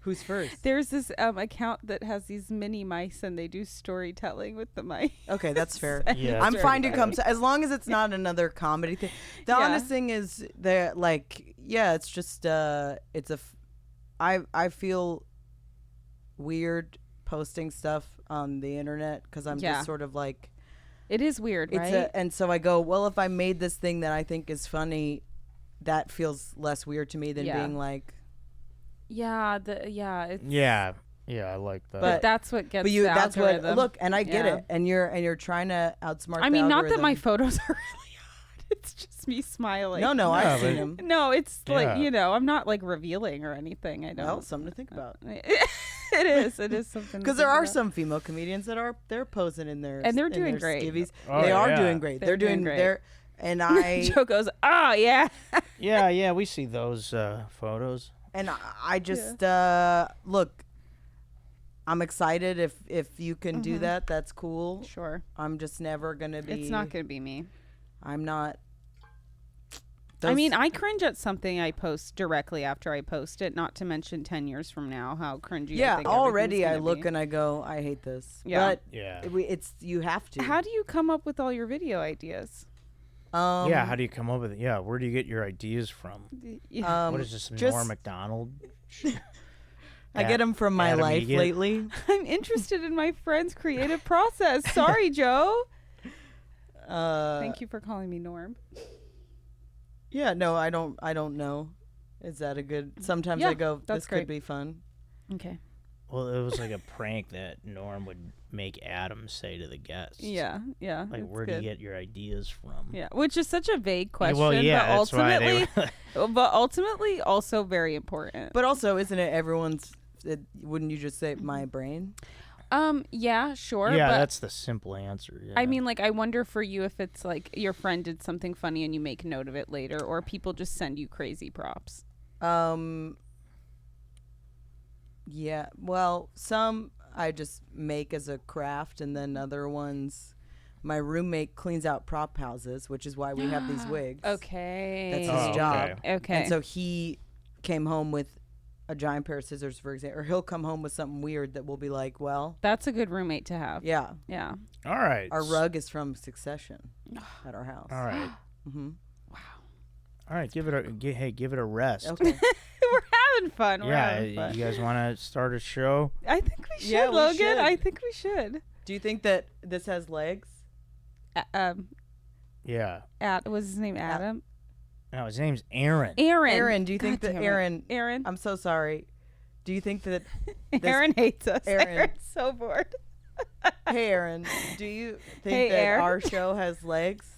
Who's first? There's this account that has these mini mice and they do storytelling with the mice. Okay, that's fair. Yeah. I'm Very fine to funny. come as long as it's not another comedy thing. The Yeah. honest thing is that like it's just it's I feel weird posting stuff on the internet because I'm Yeah. just sort of like It is weird, right? and so I go, well, if I made this thing that I think is funny, that feels less weird to me than Yeah. being like. yeah, it's, Yeah. Yeah, I like that. but that's what gets But you, the that's what. algorithm. Look, and I get Yeah. it, and you're trying to outsmart. I the mean, not that my algorithm. photos are really hot. It's just me smiling. No, No, I've but- seen them. No, it's Yeah. like, I'm not like revealing or anything. I don't. Well, something to think about. It is something. Because there are some female comedians that they're posing in their And they're in doing their great. skivvies. Oh, they are yeah. doing great. They're doing great. and I Joe goes, oh yeah. yeah, we see those photos. and I just look. I'm excited if you can do that. That's cool. Sure. I'm just never gonna be. It's not gonna be me. I'm not. I mean, those- I cringe at something I post directly after I post it. Not to mention 10 years from now, how cringy. I yeah. think Already, I everything's look gonna and I go, I hate this. Yeah. But Yeah. it's you have to. be. How do you come up with all your video ideas? Yeah, how do you come up with it? Yeah, where do you get your ideas from? Yeah. What is this, just- Norm Macdonald? I get them from my Adam life Egan? lately. I'm interested in my friend's creative process. Sorry, Joe. Thank you for calling me Norm. Yeah, no, I don't know. Is that a good? Sometimes Yeah, I go, that's this great. could be fun. Okay. Well, it was like a prank that Norm would make Adam say to the guests. Yeah. Like, it's where do good. you get your ideas from? Yeah, which is such a vague Yeah, question, well, yeah, but that's why they ultimately, were. but ultimately also very important. But also, isn't it everyone's? Wouldn't you just say my brain? Yeah, sure. Yeah, but that's the simple answer. Yeah. I mean, like, I wonder for you if it's like your friend did something funny and you make note of it later, or people just send you crazy props. Yeah. Well, some I just make as a craft, and then other ones, my roommate cleans out prop houses, which is why we have these wigs. Okay. That's his Oh, job. okay. Okay. And so he came home with a giant pair of scissors, for example, or he'll come home with something weird that will be like, well, That's a good roommate to have. yeah, Yeah. All right. our rug is from Succession at our house. All right. Mm-hmm. All right. Give it a rest. Okay. We're having fun. We're Yeah, having fun. you guys want to start a show? I think we should, Yeah, we Logan. should. I think we should. Do you think that this has legs? Yeah. Was his name Adam? No, his name's Aaron. Aaron. Aaron, do you think God that damn it. Aaron? Aaron. I'm so sorry. Do you think that? Aaron hates us. Aaron. Aaron's so bored. Hey, Aaron, do you think Hey, that Aaron. our show has legs?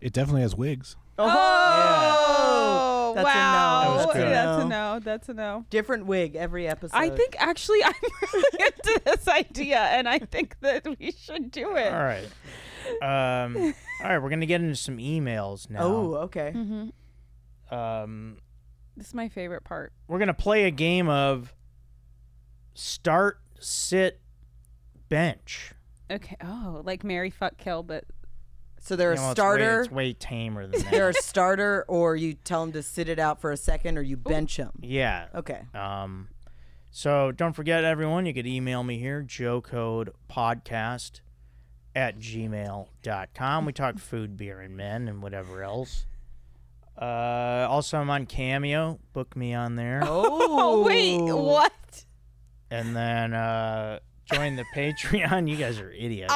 It definitely has wigs. Oh, That's wow. a no. That was good. That's a no. That's a no. Different wig every episode. I think actually I'm really into this idea, and I think that we should do it. All right. All right. We're gonna get into some emails now. Oh, okay. This is my favorite part. We're gonna play a game of start, sit, bench. Okay. Oh, like Mary Fuck Kill, but So they're You know, a starter. It's way tamer than that. They're a starter, or you tell them to sit it out for a second, or you bench them. Yeah. Okay. So don't forget, everyone, you could email me here, joecodepodcast@gmail.com. We talk food, beer, and men, and whatever else. Also, I'm on Cameo. Book me on there. oh wait, what? And then join the Patreon. You guys are idiots.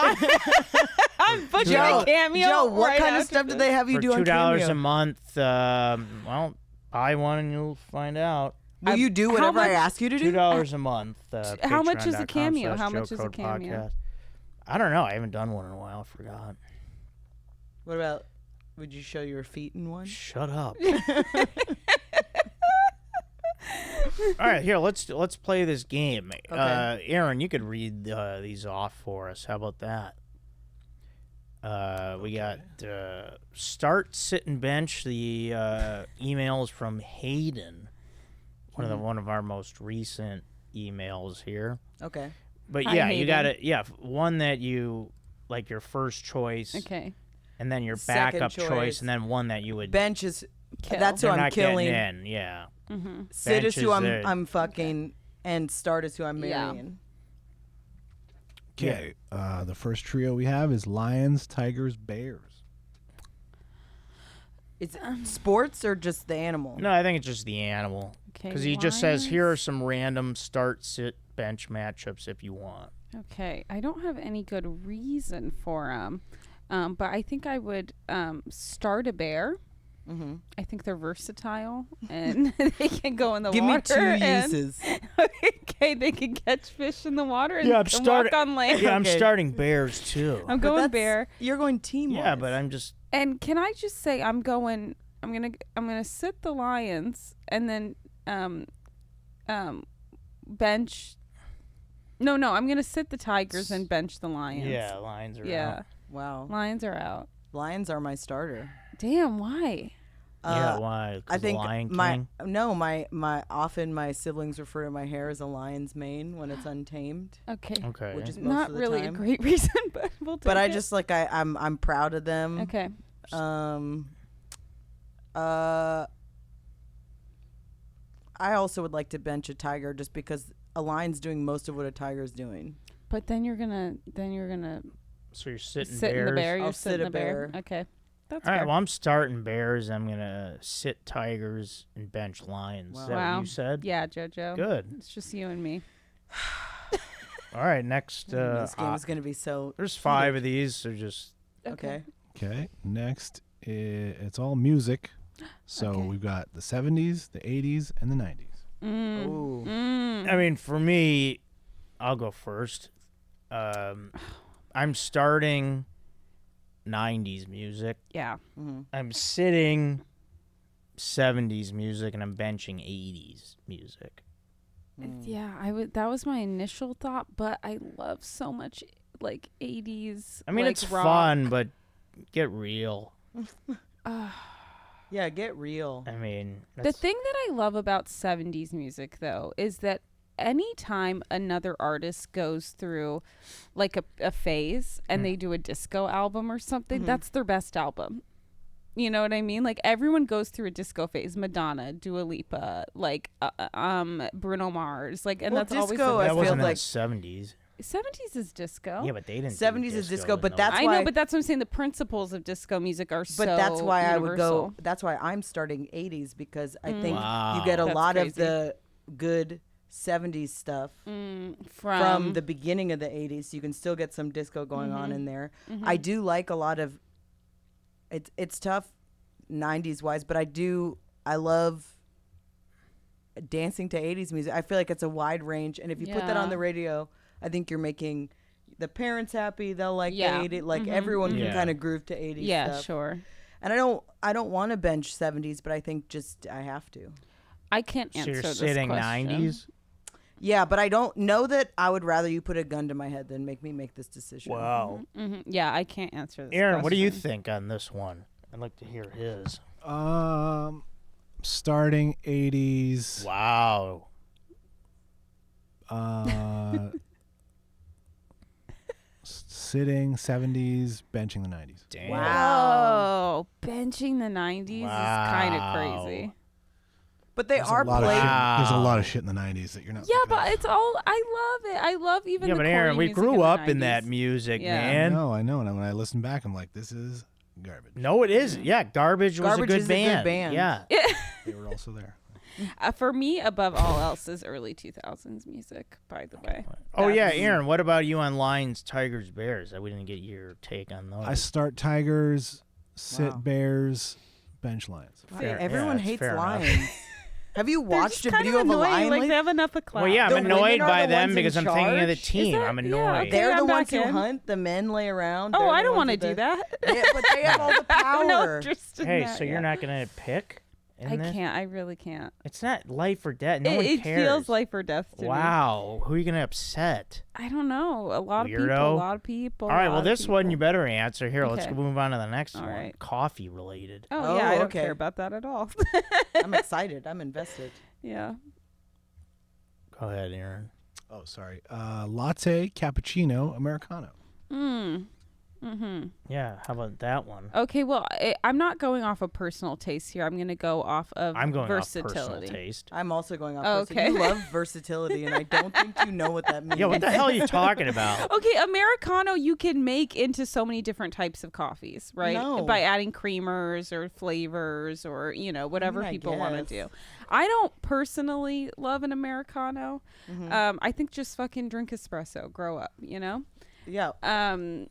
I'm booking Joe, a cameo. Joe, what right kind of after stuff do this. they have you For do on $2 Cameo? a month. Well, buy one and you'll find out. Will you do How whatever I much- ask you to do? $2 a month. How much is a cameo? How patreon.com/Joe much is a Code cameo? Podcast. I don't know. I haven't done one in a while. I forgot. What about? Would you show your feet in one? Shut up. All right, here let's play this game. Okay. Aaron, you could read these off for us. How about that? We got start, sit, and bench. The email is from Hayden, one of our most recent emails here. Okay. But Hi, yeah, you got Hayden. it. Yeah, one that you like your first choice, Okay. and then your Second backup choice. choice, and then one that you would. Bench is. Kill. That's who they're I'm not killing. getting in. Yeah. Mm-hmm. Sit is Bench who is I'm fucking, and start is who I'm Yeah. marrying. Okay. The first trio we have is lions, tigers, bears. Is it sports or just the animal? No, I think it's just the animal. Okay. Because he just says, here are lions. some random start, sit, bench matchups if you want. Okay, I don't have any good reason for them, but I think I would start a bear. Mm-hmm. I think they're versatile and they can go in the Give me water. 2 and- uses. okay, they can catch fish in the water and Yeah, I'm can starting- walk on land. Yeah, I'm Okay. starting bears too. I'm But going that's- bear. You're going team. Yeah, but I'm just. And can I just say I'm gonna sit the lions and then bench. No, I'm gonna sit the tigers and bench the lions. Yeah, lions are Yeah. out. Wow. Lions are out. Lions are my starter. Damn, why? Yeah, why? 'Cause I think Lion my King? my often my siblings refer to my hair as a lion's mane when it's untamed, Okay. Okay. which is most Not of the really time. a great reason, but we'll take But I it. just like I'm proud of them. Okay. I also would like to bench a tiger just because a lion's doing most of what a tiger's doing. But then you're gonna So you're sitting sit bears. in the bear. I'll You're sit sitting a the bear. bear. Okay. That's All right, fair. well, I'm starting bears. I'm going to sit tigers and bench lions. Is that Wow. what you said? Yeah, JoJo. Good. It's just you and me. All right, next. This game is going to be so. There's 5 of these, so just. Okay. Okay. Next, it's all music. So Okay. we've got the 70s, the 80s, and the 90s. Ooh. I mean, for me, I'll go first. I'm starting 90s music. Yeah. I'm sitting 70s music, and I'm benching 80s music. Yeah, I would. That was my initial thought, but I love so much like 80s. I mean, like, it's rock. fun, but get real. Yeah, get real. I mean, The that's, thing that I love about 70s music, though, is that anytime another artist goes through like a phase and they do a disco album or something, that's their best album. You know what I mean? Like everyone goes through a disco phase. Madonna, Dua Lipa, like Bruno Mars, like, and Well, that's always disco, the I that feel wasn't in like- the 70s. 70s is disco. Yeah, but they didn't. 70s do is disco, in but those. that's I why- know, but that's what I'm saying. The principles of disco music are so But that's why I would go. universal. That's why I'm starting 80s because I think Wow. you get a That's lot of crazy. the good 70s stuff from the beginning of the 80s. So you can still get some disco going on in there. I do like a lot of. It's tough, 90s wise, but I love dancing to 80s music. I feel like it's a wide range, and if you put that on Yeah. the radio, I think you're making the parents happy. They'll like Yeah. the 80s. Like everyone can Yeah. kind of groove to 80s Yeah, stuff. sure. And I don't want to bench 70s, but I think just I have to. I can't So answer you're this sitting question. 90s. Yeah, but I don't know that I would rather you put a gun to my head than make me make this decision. Wow. Yeah, I can't answer this. Aaron, what do you question. think on this one? I'd like to hear his. Starting 80s. Wow. sitting, 70s, benching the 90s. Damn. Wow. Benching the 90s is kind of crazy. But they There's are a lot of played. shit. There's a lot of shit in the 90s that you're not. Yeah, thinking but of. it's all, I love it. I love even Yeah, the but Aaron, corny we music grew the up in 90s. that music, Yeah. I man. know. And when I listen back, I'm like, this is garbage. No, it isn't. Yeah, Garbage was Garbage a good is a good band. band. Yeah. They were also there. For me, above all else, is early 2000s music, by the way. Oh, yeah, That's- Aaron, what about you on Lions, Tigers, Bears? We didn't get your take on those. I start Tigers, sit Wow. Bears, bench Lions. Wow, Fair- everyone yeah, that's hates fair enough. lions. Have you They're watched just a kind video of a annoying, lion? Like lately? they have enough of clout. Well, yeah, I'm The women annoyed are by the them ones because in I'm thinking of the charge? team. that- I'm yeah, annoyed. okay. They're the I'm ones back who in. hunt. The men lay around. Oh, They're I the don't ones want to with do the- that. Yeah, but they have all the I have no power. interest in Hey, that, so you're yeah. not going to pick in I this? can't. I really can't. It's not life or death. No one It cares. feels life or death to me. Wow. Who are you going to upset? I don't know. A lot of people. A Weirdo. lot of people. All right, a well, lot of this one you people. better answer. Here, let's Okay. move on to the next All one. right. Coffee related. Oh, yeah, I don't okay. care about that at all. I'm excited. I'm invested. Yeah. Go ahead, Aaron. Oh, sorry. Latte, cappuccino, Americano. Yeah, how about that one? Okay, well, I'm not going off of personal taste here. I'm going to go off of I'm going off versatility. personal taste. I'm also going off. Oh, versatility. okay. You love versatility, and I don't think you know what that means. Yeah, what the hell are you talking about? Okay, Americano you can make into so many different types of coffees, right? No. By adding creamers or flavors or, whatever I people want to guess. do. I don't personally love an Americano. I think just fucking drink espresso, grow up, Yeah, Um,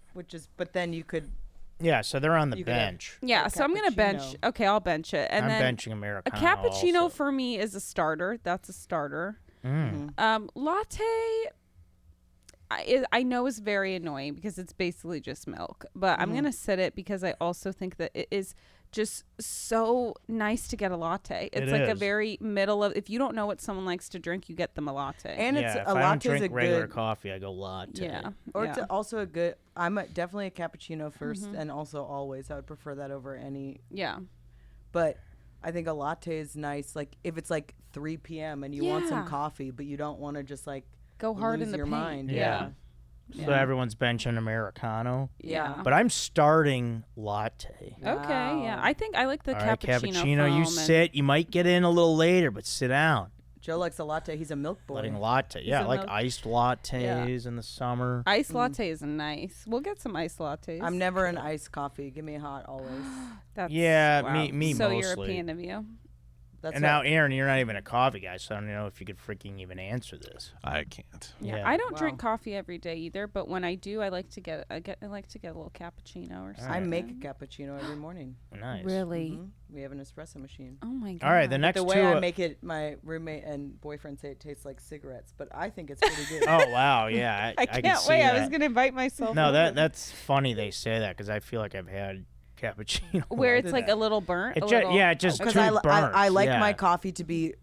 but then you could. Yeah, so they're on the You could have- bench. yeah, so I'm going to bench. cappuccino. Okay, I'll bench it. And I'm then benching a Americano. cappuccino also. for me is a starter. That's a starter. Mm. Latte, I know is very annoying because it's basically just milk. But I'm going to sit it because I also think that it is just so nice to get a latte. It's It like a is. very middle of, if you don't know what someone likes to drink, you get them a latte. And Yeah, it's if a I don't latte is drink a regular good. coffee, I go latte. yeah. Or yeah. it's also a good. Definitely a cappuccino 1st, and also always I would prefer that over any. yeah. But I think a latte is nice. Like if it's like 3 p.m. and you want some Yeah. coffee, but you don't want to just like Go hard lose in the your paint. mind. Yeah. Yeah. So everyone's benching Americano. Yeah. But I'm starting latte. Okay, yeah. Wow. I think I like the All right, cappuccino. cappuccino, you foam and- sit. You might get in a little later, but sit down. Joe likes a latte. He's a milk boy. Letting latte. Yeah, I a like milk- iced lattes in the summer. Iced latte is nice. We'll get some iced lattes. I'm never an iced coffee. Give me hot always. That's, Yeah, wow. me so mostly. European of you. That's And what- now, Aaron, you're not even a coffee guy, so I don't know if you could freaking even answer this. I can't. Yeah, Yeah. I don't drink Wow. coffee every day either, but when I do, I like to get a little cappuccino or something. I make a cappuccino every morning. Nice. Really? Mhm. We have an espresso machine. Oh my god! All right, the next The way two. I make it, my roommate and boyfriend say it tastes like cigarettes, but I think it's pretty good. Oh wow, yeah, I can can't see wait. I that. was gonna invite myself. No, over. that's funny they say that because I feel like I've had cappuccino where it's like like that. a little burnt. It a ju- little, yeah, it just Because too I burnt. like yeah. my coffee to be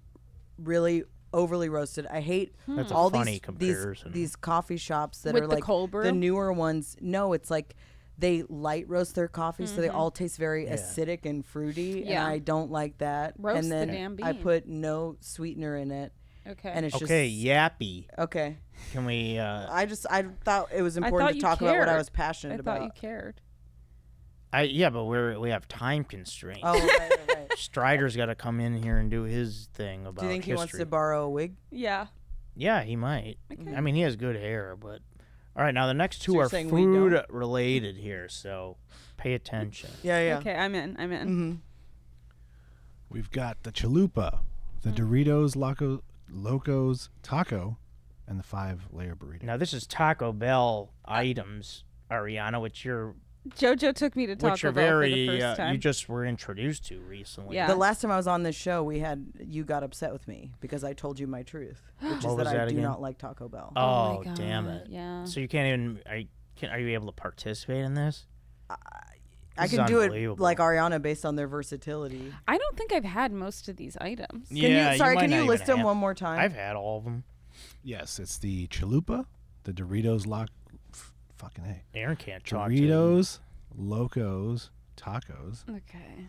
really overly roasted. I hate That's a all funny these comparison. these coffee shops that With are the like cold brew? the newer ones. No, it's like they light roast their coffee, so they all taste very Yeah. acidic and fruity, Yeah. and I don't like that. Roast and the then damn I bean. put no sweetener in it, Okay. and it's Okay, just yappy. okay. Can we? I thought it was I important thought to you talk about what I cared. was passionate I about. thought you cared. Yeah, but we have time constraints. Oh, right. Strider's got to come in here and do his thing about Do you think he wants history. to borrow a wig? Yeah. Yeah, he might. Okay. I mean, he has good hair, but all right. Now the next two you're are saying we food don't? related here, so pay attention. Yeah. Okay, I'm in. Mm-hmm. We've got the chalupa, the Doritos Locos Taco, and the 5-layer burrito. Now this is Taco Bell items, Ariana, which you're JoJo took me to Taco which you're Bell for very the first time. you just were introduced to recently. Yeah. The last time I was on this show, you got upset with me because I told you my truth, which is What that was I that do again? not like Taco Bell. Oh, my damn God, it! Yeah. So you can't even. Are you able to participate in this? I This is can do it unbelievable. like Ariana based on their versatility. I don't think I've had most of these items. Yeah, Sorry, might can not you even list them have- one more time? I've had all of them. Yes, it's the chalupa, the Doritos fucking hey. Aaron can't talk to Doritos, Locos, Tacos, Okay.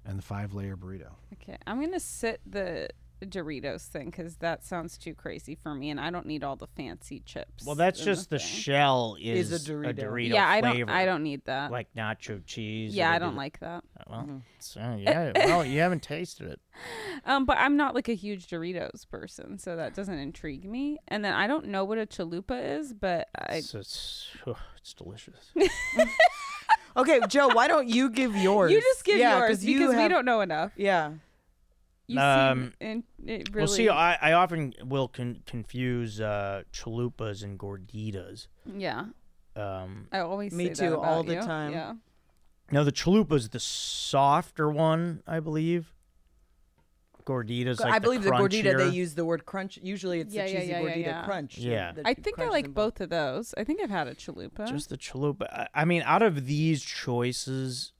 and the 5-layer burrito. Okay. I'm gonna sit the Doritos thing because that sounds too crazy for me, and I don't need all the fancy chips. Well, that's in just the thing. shell Is is a Dorito. a Dorito Yeah, flavor. I don't need that. Like nacho cheese. Yeah, or I they don't do- like that. Well, Mhm. so, yeah. Well, you haven't tasted it. But I'm not like a huge Doritos person, so that doesn't intrigue me. And then I don't know what a chalupa is, but It's delicious. Okay, Joe, why don't you give yours? you just give Yeah, yours you because we have- don't know enough. Yeah. You Um, seem it really. Well, see, I often will confuse chalupas and gorditas. Yeah, Um, I always Me say too, that all about the you. time. Yeah. Now, the chalupa's the softer one, I believe. Gordita's like I believe the gordita, they crunchier. use the word crunch. Usually it's Yeah, the yeah, cheesy yeah, yeah, gordita yeah. crunch. Yeah. the I think I crunch like involved. both of those. I think I've had a chalupa. Just the chalupa. I mean, out of these choices,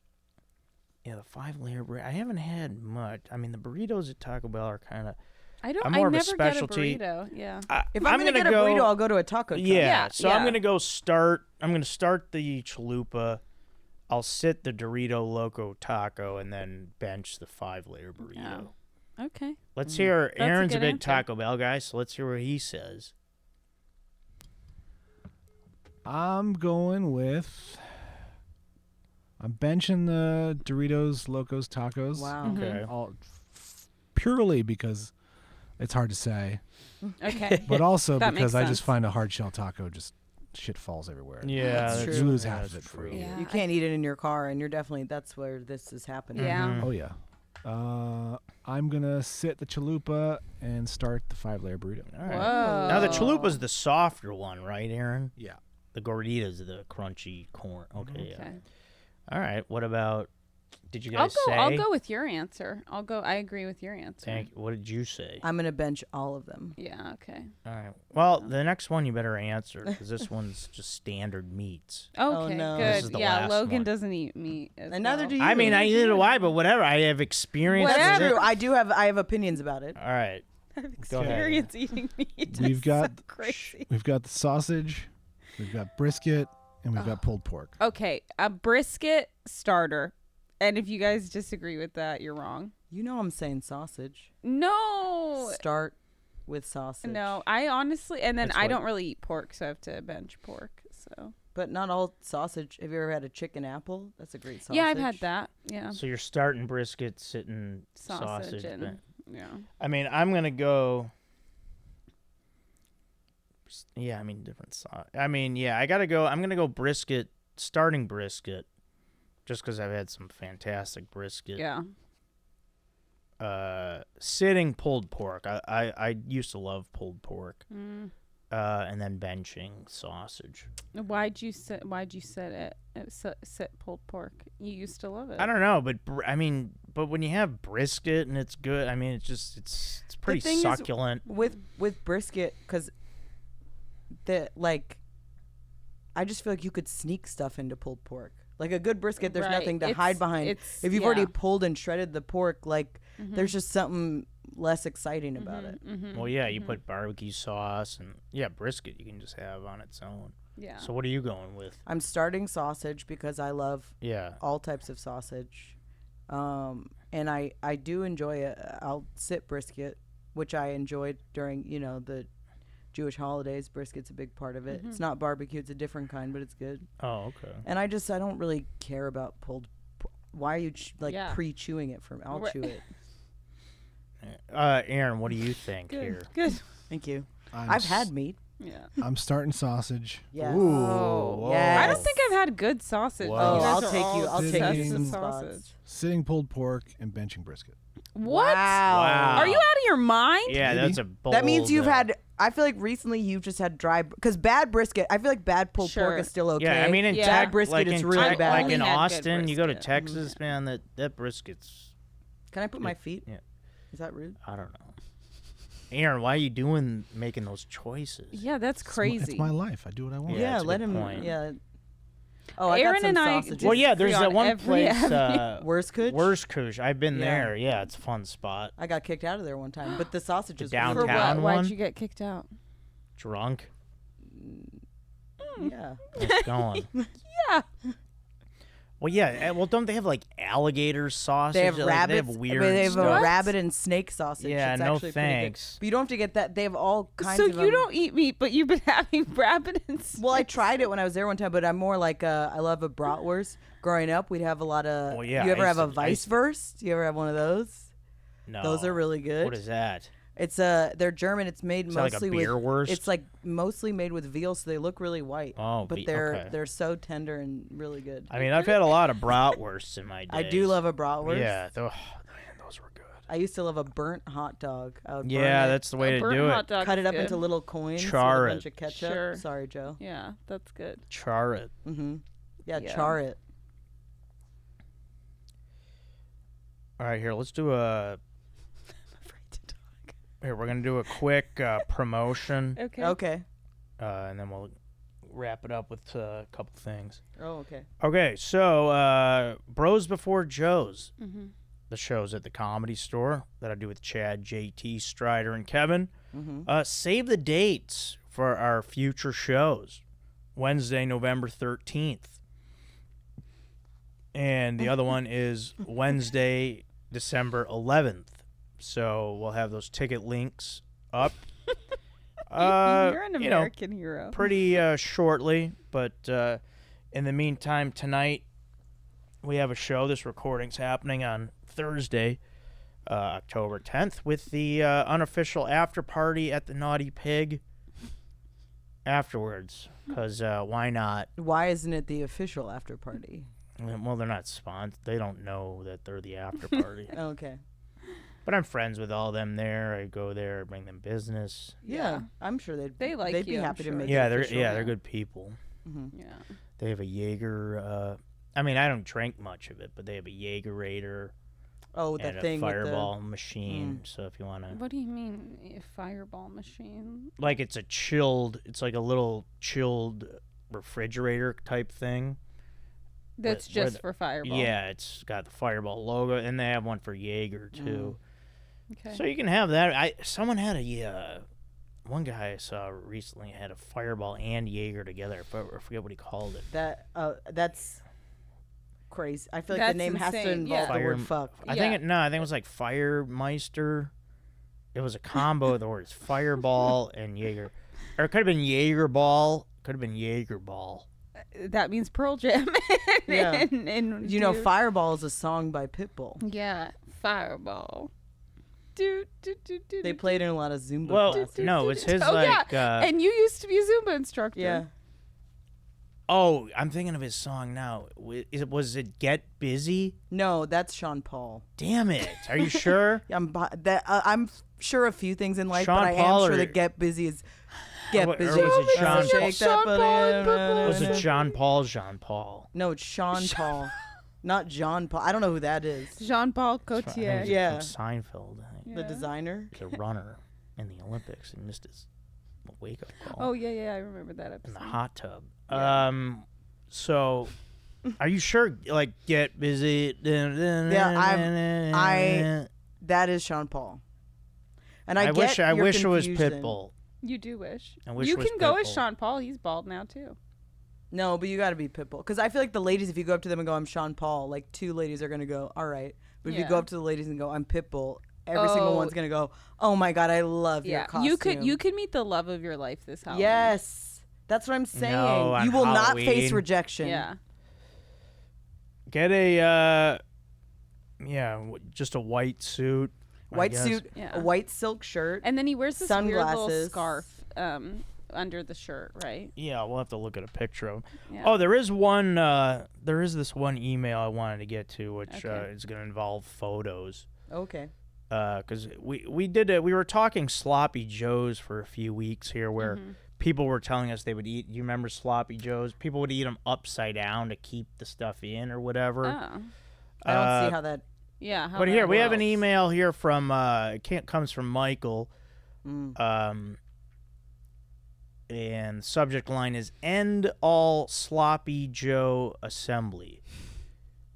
yeah, the 5-layer burrito, I haven't had much. I mean, the burritos at Taco Bell are kind of. I don't. I'm I more of a never specialty. get a burrito. Yeah. If I'm gonna get a burrito, I'll go to a taco truck. Yeah, so I'm yeah. gonna go start. I'm gonna start the chalupa. I'll sit the Dorito Loco Taco and then bench the 5-layer burrito. Yeah. Okay. Let's hear. That's a Aaron's a good big answer. Taco Bell guy, so let's hear what he says. I'm going with. I'm benching the Doritos Locos Tacos. Wow. Mhm. Okay. All, purely because it's hard to say, Okay. but also That because makes I just sense. find a hard shell taco just shit falls everywhere. Yeah, That's that's true. You lose yeah, half of that's it for true. real. Yeah. You can't eat it in your car, and you're definitely that's where this is happening. Yeah. Mhm. Oh yeah. I'm gonna sit the chalupa and start the 5-layer burrito. All right. Whoa. Now the chalupa's the softer one, right, Aaron? Yeah. The gordita's the crunchy corn. Okay, yeah. Okay. All right. What about? Did you I'll guys go. say? I'll go with your answer. I agree with your answer. Thank. What did you say? I'm gonna bench all of them. Yeah. Okay. All right. Well, the next one you better answer because this one's just standard meats. Okay. no. Good. This is the yeah. last Logan one. doesn't eat meat. As And neither well. do you. I mean, I neither do I, but whatever. I have experience. with That's it. true. I have opinions about it. All right. Go ahead. Experience eating meat. We've is got so crazy. We've got the sausage, we've got brisket, and we've got pulled pork. Okay, a brisket starter. And if you guys disagree with that, you're wrong. You know I'm saying sausage. No. Start with sausage. No, I honestly, and then That's I what- don't really eat pork, so I have to bench pork. So But not all sausage. Have you ever had a chicken apple? That's a great sausage. yeah, I've had that. Yeah, So you're starting brisket, sitting sausage, sausage. and yeah. I mean, I'm gonna go. Yeah, I mean different sauce. I mean, yeah, I gotta go. I'm gonna go brisket, starting brisket, just because I've had some fantastic brisket. Yeah. Sitting pulled pork. I used to love pulled pork. Mm. And then benching sausage. Why'd you sit it? Sit pulled pork. You used to love it. I don't know, but but when you have brisket and it's good, I mean, it's pretty thing is, succulent. with brisket, because I just feel like you could sneak stuff into pulled pork. Like a good brisket, there's Right. nothing to It's- hide behind. it's- If you've yeah. already pulled and shredded the pork, like Mhm. there's just something less exciting about Mhm, it. mhm, Well, yeah, you mhm. put barbecue sauce and brisket you can just have on its own. Yeah. So what are you going with? I'm starting sausage because I love Yeah. all types of sausage, and I do enjoy it. I'll sit brisket, which I enjoyed during the Jewish holidays. Brisket's a big part of it. It's not barbecue; it's a different kind, but it's good. Oh, okay. And I don't really care about pulled. Why are you Yeah. pre-chewing it for me? I'll Right. chew it. Aaron, what do you think Good. here? Good. Thank you. I'm I've s- had meat. Yeah. I'm starting sausage. Yeah. Ooh, Oh, whoa. yes. I don't think I've had good sausage. Whoa. but Oh, you guys I'll are take all you. I'll take obsessed you with some sausage. spots. Sitting pulled pork and benching brisket. What? Wow. Are you out of your mind? Yeah, Maybe. that's a bold. That means you've had. I feel like recently you've just had dry because bad brisket. I feel like bad pulled Sure. pork is still okay. Yeah, I mean in Yeah. Tex- Bad brisket like is in really Tex- bad. Like Only in had good Austin, you go to brisket. Texas, man. That brisket's. Can I put my feet? Yeah. Is that rude? I don't know. Aaron, why are you making those choices? Yeah, that's It's crazy. my life. I do what I want. Yeah, Yeah, that's a let good him. point. Yeah. Oh, I Aaron got some and I sausages. Well, yeah, there's Free that on one every place. Worst coach. Worst Kush. I've been Yeah. there. Yeah, it's a fun spot. I got kicked out of there one time, but the sausages The were For really downtown what? one? Why'd you get kicked out? Drunk. good. Yeah. It's going. Yeah. Well, yeah. Well, don't they have like alligator sausage? They have Like, rabbits. They have weird They have stuff. a rabbit and snake sausage. Yeah, it's no actually pretty good. thanks. But you don't have to get that. They have all kinds So of you don't eat meat, but you've been having rabbit and Well, I tried it when I was there one time, but I'm more like I love a bratwurst. Growing up, we'd have a lot of. Well, yeah, you ever I have a used to- I used to- Weisswurst? You ever have one of those? No. Those are really good. What is that? It's they're German. It's made Is that like a mostly beer with. wurst? It's like mostly made with veal, so they look really white. Oh, but okay. they're so tender and really good. I mean, I've had a lot of bratwursts in my day. I do love a bratwurst. Yeah, man, those were good. I used to love a burnt hot dog. I would Yeah, burn that's the way to burnt do hot it. dog cut it is up good. into little coins Char with a it. bunch of ketchup. Sure. Sorry, Joe. Yeah, that's good. Char it. Mm-hmm. Yeah, Yeah. char it. All right, here. Let's do a. Here, we're gonna do a quick promotion, Okay. Okay. and then we'll wrap it up with a couple things. Oh, okay. Okay, so Bros Before Joe's, Mm-hmm. the show's at the Comedy Store that I do with Chad, JT, Strider, and Kevin. Mm-hmm. Save the dates for our future shows. Wednesday, November 13th. And the other one is Wednesday, December 11th. So we'll have those ticket links up. You're an you know, American hero. pretty shortly. But in the meantime, tonight we have a show. This recording's happening on Thursday, October 10th, with the unofficial after party at the Naughty Pig afterwards. Because why not? Why isn't it the official after party? Well, they're not sponsored. They don't know that they're the after party. Okay. But I'm friends with all them there. I go there, bring them business. Yeah, I'm sure They like they'd be you, I'm happy to sure. make Yeah, it they're official. they're good people. Mm-hmm. Yeah. They have a Jaeger. I mean, I don't drink much of it, but they have a Jaegerator Oh, and that a thing Fireball machine. So if you want to, What do you mean, a fireball machine? like, it's like a little chilled refrigerator type thing. That's where just for fireball. Yeah, it's got the Fireball logo, and they have one for Jaeger too. Okay. So you can have that. Someone had one guy I saw recently had a Fireball and Jaeger together. I forget what he called it. That that's crazy. I feel like That's the name has to insane, involve yeah. the word fuck. I think it was like Firemeister. It was a combo of the words Fireball and Jaeger, or it could have been Jaeger Ball. Could have been Jaeger Ball. That means Pearl Jam. Yeah. and You know, do- Fireball is a song by Pitbull. Yeah, fireball. They played in a lot of Zumba Well, classes. no, it's his Oh, like. yeah. And you used to be a Zumba instructor. Yeah. Oh, I'm thinking of his song now. Was it Get Busy? No, that's Sean Paul. Damn it! Are you sure? I'm sure a few things in life, Sean but I Paul am sure or- that Get Busy is Get Or Busy. was it Sean- Shake Sean that Paul and banana. Was it John Paul? Jean Paul. No, it's Sean Paul, not John Paul. I don't know who that is. Jean-Paul I think Gaultier. he's Yeah. From Seinfeld. I think. The designer. He's a runner in the Olympics and missed his wake-up call. Oh, yeah, I remember that in episode. the hot tub. Yeah. So, are you sure? Like, Get Busy. Yeah, That is Sean Paul. And I wish get your it was confusion. Pitbull. You do wish. I wish You it was can go as Pitbull. Sean Paul. He's bald now, too. No, but you got to be Pitbull. Because I feel like the ladies, if you go up to them and go, I'm Sean Paul, like two ladies are going to go, all right. But if you Yeah. go up to the ladies and go, I'm Pitbull, every single Oh. one's going to go, oh my God, I love your Yeah. costume. You could meet the love of your life this Halloween. Yes. That's what I'm saying. No, on you will not face Halloween. rejection. Yeah. Get a, just a white suit. I White guess. suit, Yeah. a white silk shirt. And then he wears this weird little Sunglasses. scarf under the shirt, right? Yeah, we'll have to look at a picture of him. Yeah. Oh, there is one. There is this one email I wanted to get to, which Okay. is going to involve photos. Okay. Because we were talking sloppy joes for a few weeks here, where Mm-hmm. people were telling us they would eat. You remember sloppy joes? People would eat them upside down to keep the stuff in or whatever. Oh. I don't see how that. Yeah. how But that here we have an works. email here from comes from Michael. Mm. And the subject line is "End all sloppy Joe assembly."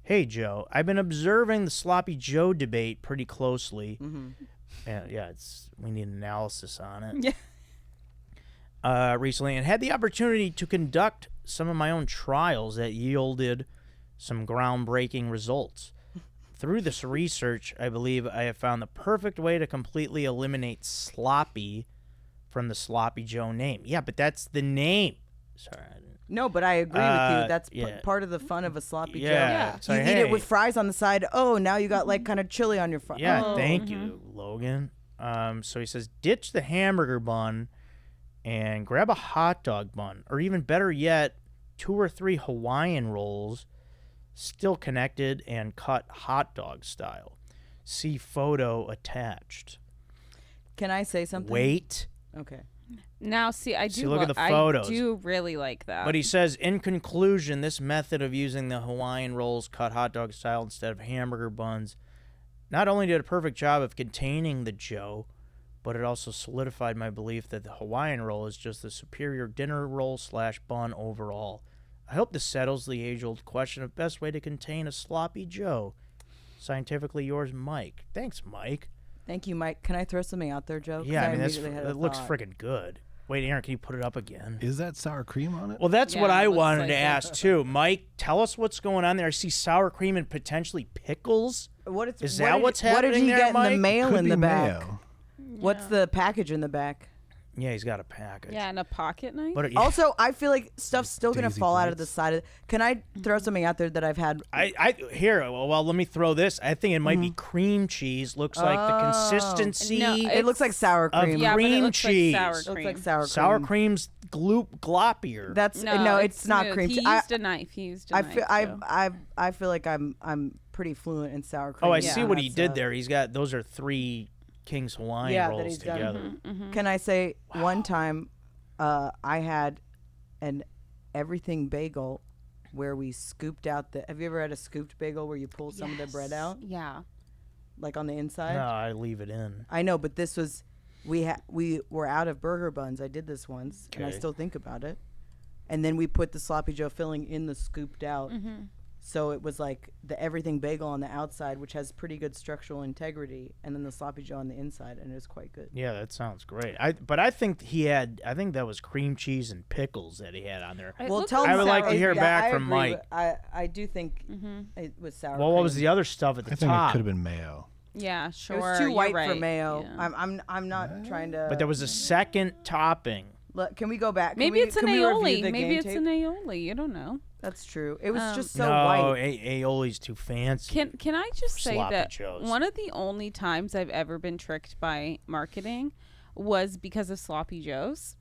Hey Joe, I've been observing the sloppy Joe debate pretty closely. Mm-hmm. And we need analysis on it. Yeah. Recently, and had the opportunity to conduct some of my own trials that yielded some groundbreaking results. Through this research, I believe I have found the perfect way to completely eliminate sloppy from the Sloppy Joe name. Yeah, but that's the name. Sorry. No, but I agree with you. That's part of the fun of a sloppy Joe. Yeah. So, You eat it with fries on the side. Oh, now you got like kind of chili on your fries. Yeah, thank you, Logan. So he says, ditch the hamburger bun and grab a hot dog bun, or even better yet, 2 or 3 Hawaiian rolls, still connected and cut hot dog style. See photo attached. Can I say something? Wait. Okay. Now, see, I do. See, look at the photos. I do really like that. But he says, in conclusion, this method of using the Hawaiian rolls cut hot dog style instead of hamburger buns not only did a perfect job of containing the Joe, but it also solidified my belief that the Hawaiian roll is just the superior dinner roll / bun overall. I hope this settles the age-old question of best way to contain a sloppy Joe. Scientifically yours, Mike. Thanks, Mike. Thank you, Mike. Can I throw something out there, Joe? 'Cause Yeah, I mean, immediately had a it looks thought. freaking good. Wait, Aaron, can you put it up again? Is that sour cream on it? Well, that's what Yeah, I it looks wanted like to it. ask, too. Mike, tell us what's going on there. I see sour cream and potentially pickles. Is that what's What did happening he there, get in Mike? the mail Could in be the back? mayo. What's the package in the back? Yeah, he's got a package. Yeah, and a pocket knife. But Also, I feel like stuff's still gonna Daisy fall out of the plates. side of. Can I throw something out there that I've had? Well, let me throw this. I think it might be cream cheese. Looks like the consistency No, It looks like sour of cream. yeah, but it cream looks cheese. like sour It looks cream. like sour cream. sour cream's gloppier. That's no, it's not smooth. cream. He I used a knife. He used a I knife. feel Joe. I feel like I'm pretty fluent in sour cream. Oh, I Yeah. see what he That's, did there. He's got those are 3 King's Hawaiian Yeah, that rolls he's done. together. Mm-hmm. Can I say one time I had an everything bagel where we scooped out the. Have you ever had a scooped bagel where you pull some of the bread out, Yeah. like on the inside? No, I leave it in. I know, but this was we were out of burger buns. I did this once, and I Okay. still think about it. And then we put the sloppy Joe filling in the scooped out. So it was like the everything bagel on the outside, which has pretty good structural integrity, and then the sloppy Joe on the inside, and it was quite good. Yeah, that sounds great. But I think I think that was cream cheese and pickles that he had on there. It Well, looked tell like I would me like to sour hear cream. back I from agree Mike. with- I do think it was sour. Well, what was cream. the other stuff at the I think top? it could have been mayo. Yeah, sure. It was too you're white right. for mayo. Yeah. I'm not trying to. But there was a second topping. Can we go back? Can Maybe we- it's an can we review aioli. the Maybe game it's tape? an aioli. You don't know. That's true. It was just so no, white. aioli's too fancy. Can I just say Sloppy that Joes. one of the only times I've ever been tricked by marketing was because of Sloppy Joes.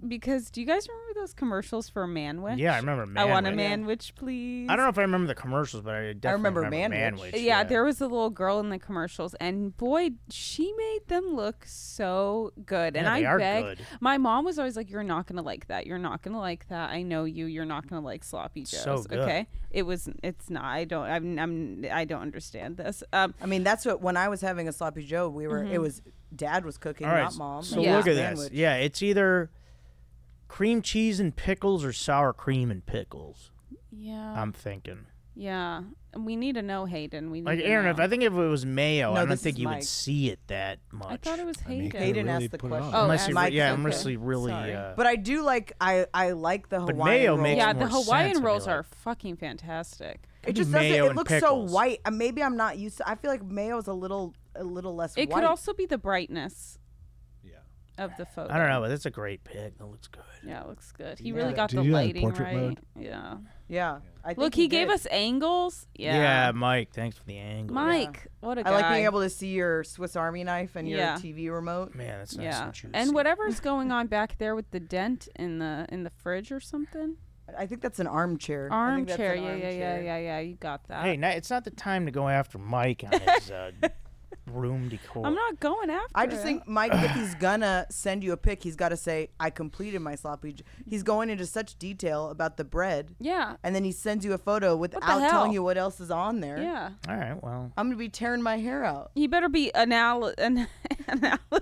Because do you guys remember those commercials for Manwich? Yeah, I remember I want a Manwich. Manwich, please. I don't know if I remember the commercials, but I definitely remember Manwich. Yeah, there was a little girl in the commercials, and boy, she made them look so good. And Yeah, they I are begged. good. My mom was always like, "You're not gonna like that. You're not gonna like that. I know you. You're not gonna like Sloppy Joes." So good. Okay, it's not. I don't understand this. I mean, that's what when I was having a sloppy Joe, we were. Mm-hmm. It was Dad was cooking, All right, not Mom. so Yeah. look at this. Sandwich. Yeah, it's either cream cheese and pickles or sour cream and pickles. Yeah. I'm thinking. Yeah. And we need to know, Hayden. We need Like to Aaron, know. if it was mayo, No, I don't this think is you Mike. would see it that much. I thought it was I mean, Hayden. Hayden really asked the put it on. question. Oh, unless ask you, Mike, yeah, okay. unless you really. Sorry. But I do like I like the But Hawaiian mayo roll. makes Yeah, more the Hawaiian sense, I rolls feel are like. fucking fantastic. It do just doesn't. mayo It and looks so pickles. white. Maybe I'm not used to. I feel like mayo is a little less It white. could also be the brightness Yeah. of the photo. I don't know, but that's a great pick. That looks good. Yeah, it looks good. He Yeah. really got Do the you have lighting portrait right. mode? Yeah. Yeah. I think Look, he gave did. us angles. Yeah, Yeah. Mike, thanks for the angle. Mike, what a guy. I like being able to see your Swiss Army knife and your Yeah. TV remote. Man, that's nice Yeah. and juicy. And whatever's going on back there with the dent in the fridge or something. I think that's an armchair. I think that's Armchair. an Yeah. armchair. You got that. Hey, it's not the time to go after Mike on his room decor. I'm not going after I just it. think Mike, if he's gonna send you a pic, he's got to say, "I completed my sloppy." He's going into such detail about the bread, Yeah. and then he sends you a photo without hell? telling you what else is on there. Yeah. All right, well, I'm gonna be tearing my hair out. You better be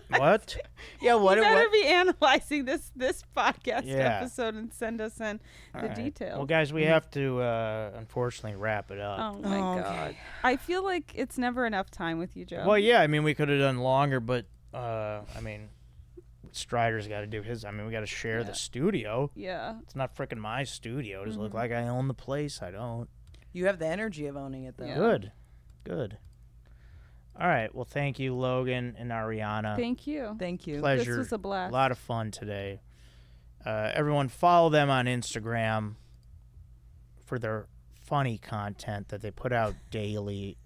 what? Yeah, what? You better what? be analyzing this podcast Yeah. episode and send us in All the right. details. Well, guys, we have to unfortunately wrap it up. Oh my Okay. god. I feel like it's never enough time with you, Joe. Well, yeah, I mean, we could have done longer, but I mean, Strider's got to do his. I mean, we got to share the studio. Yeah. It's not freaking my studio. Does it look like I own the place? I don't. You have the energy of owning it, though. Yeah. Good. All right. Well, thank you, Logan and Ariana. Thank you. Thank you. Pleasure. This was a blast. A lot of fun today. Everyone follow them on Instagram for their funny content that they put out daily.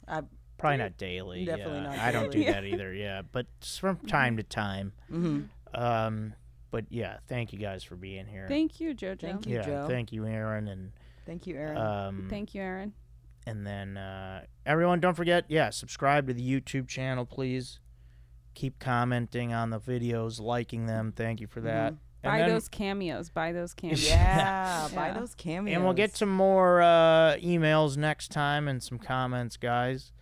Probably not daily. Definitely not I don't do daily. that either. Yeah, but just from time to time. Mm-hmm. But yeah, thank you guys for being here. Thank you, JoJo. Thank you, yeah, Joe. thank you, Aaron, and Thank you, Aaron. Thank you, Aaron. And then everyone, don't forget, subscribe to the YouTube channel, please. Keep commenting on the videos, liking them. Thank you for that. And Buy then- those cameos. Buy those cameos. Yeah, buy Yeah. those cameos. And we'll get some more emails next time and some comments, guys.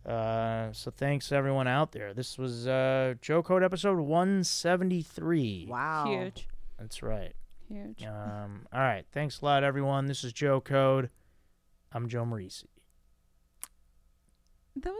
So thanks to everyone out there. This was Joe Code episode 173. Wow. Huge. That's right. Huge. All right. Thanks a lot, everyone. This is Joe Code. I'm Joe Marrese. That was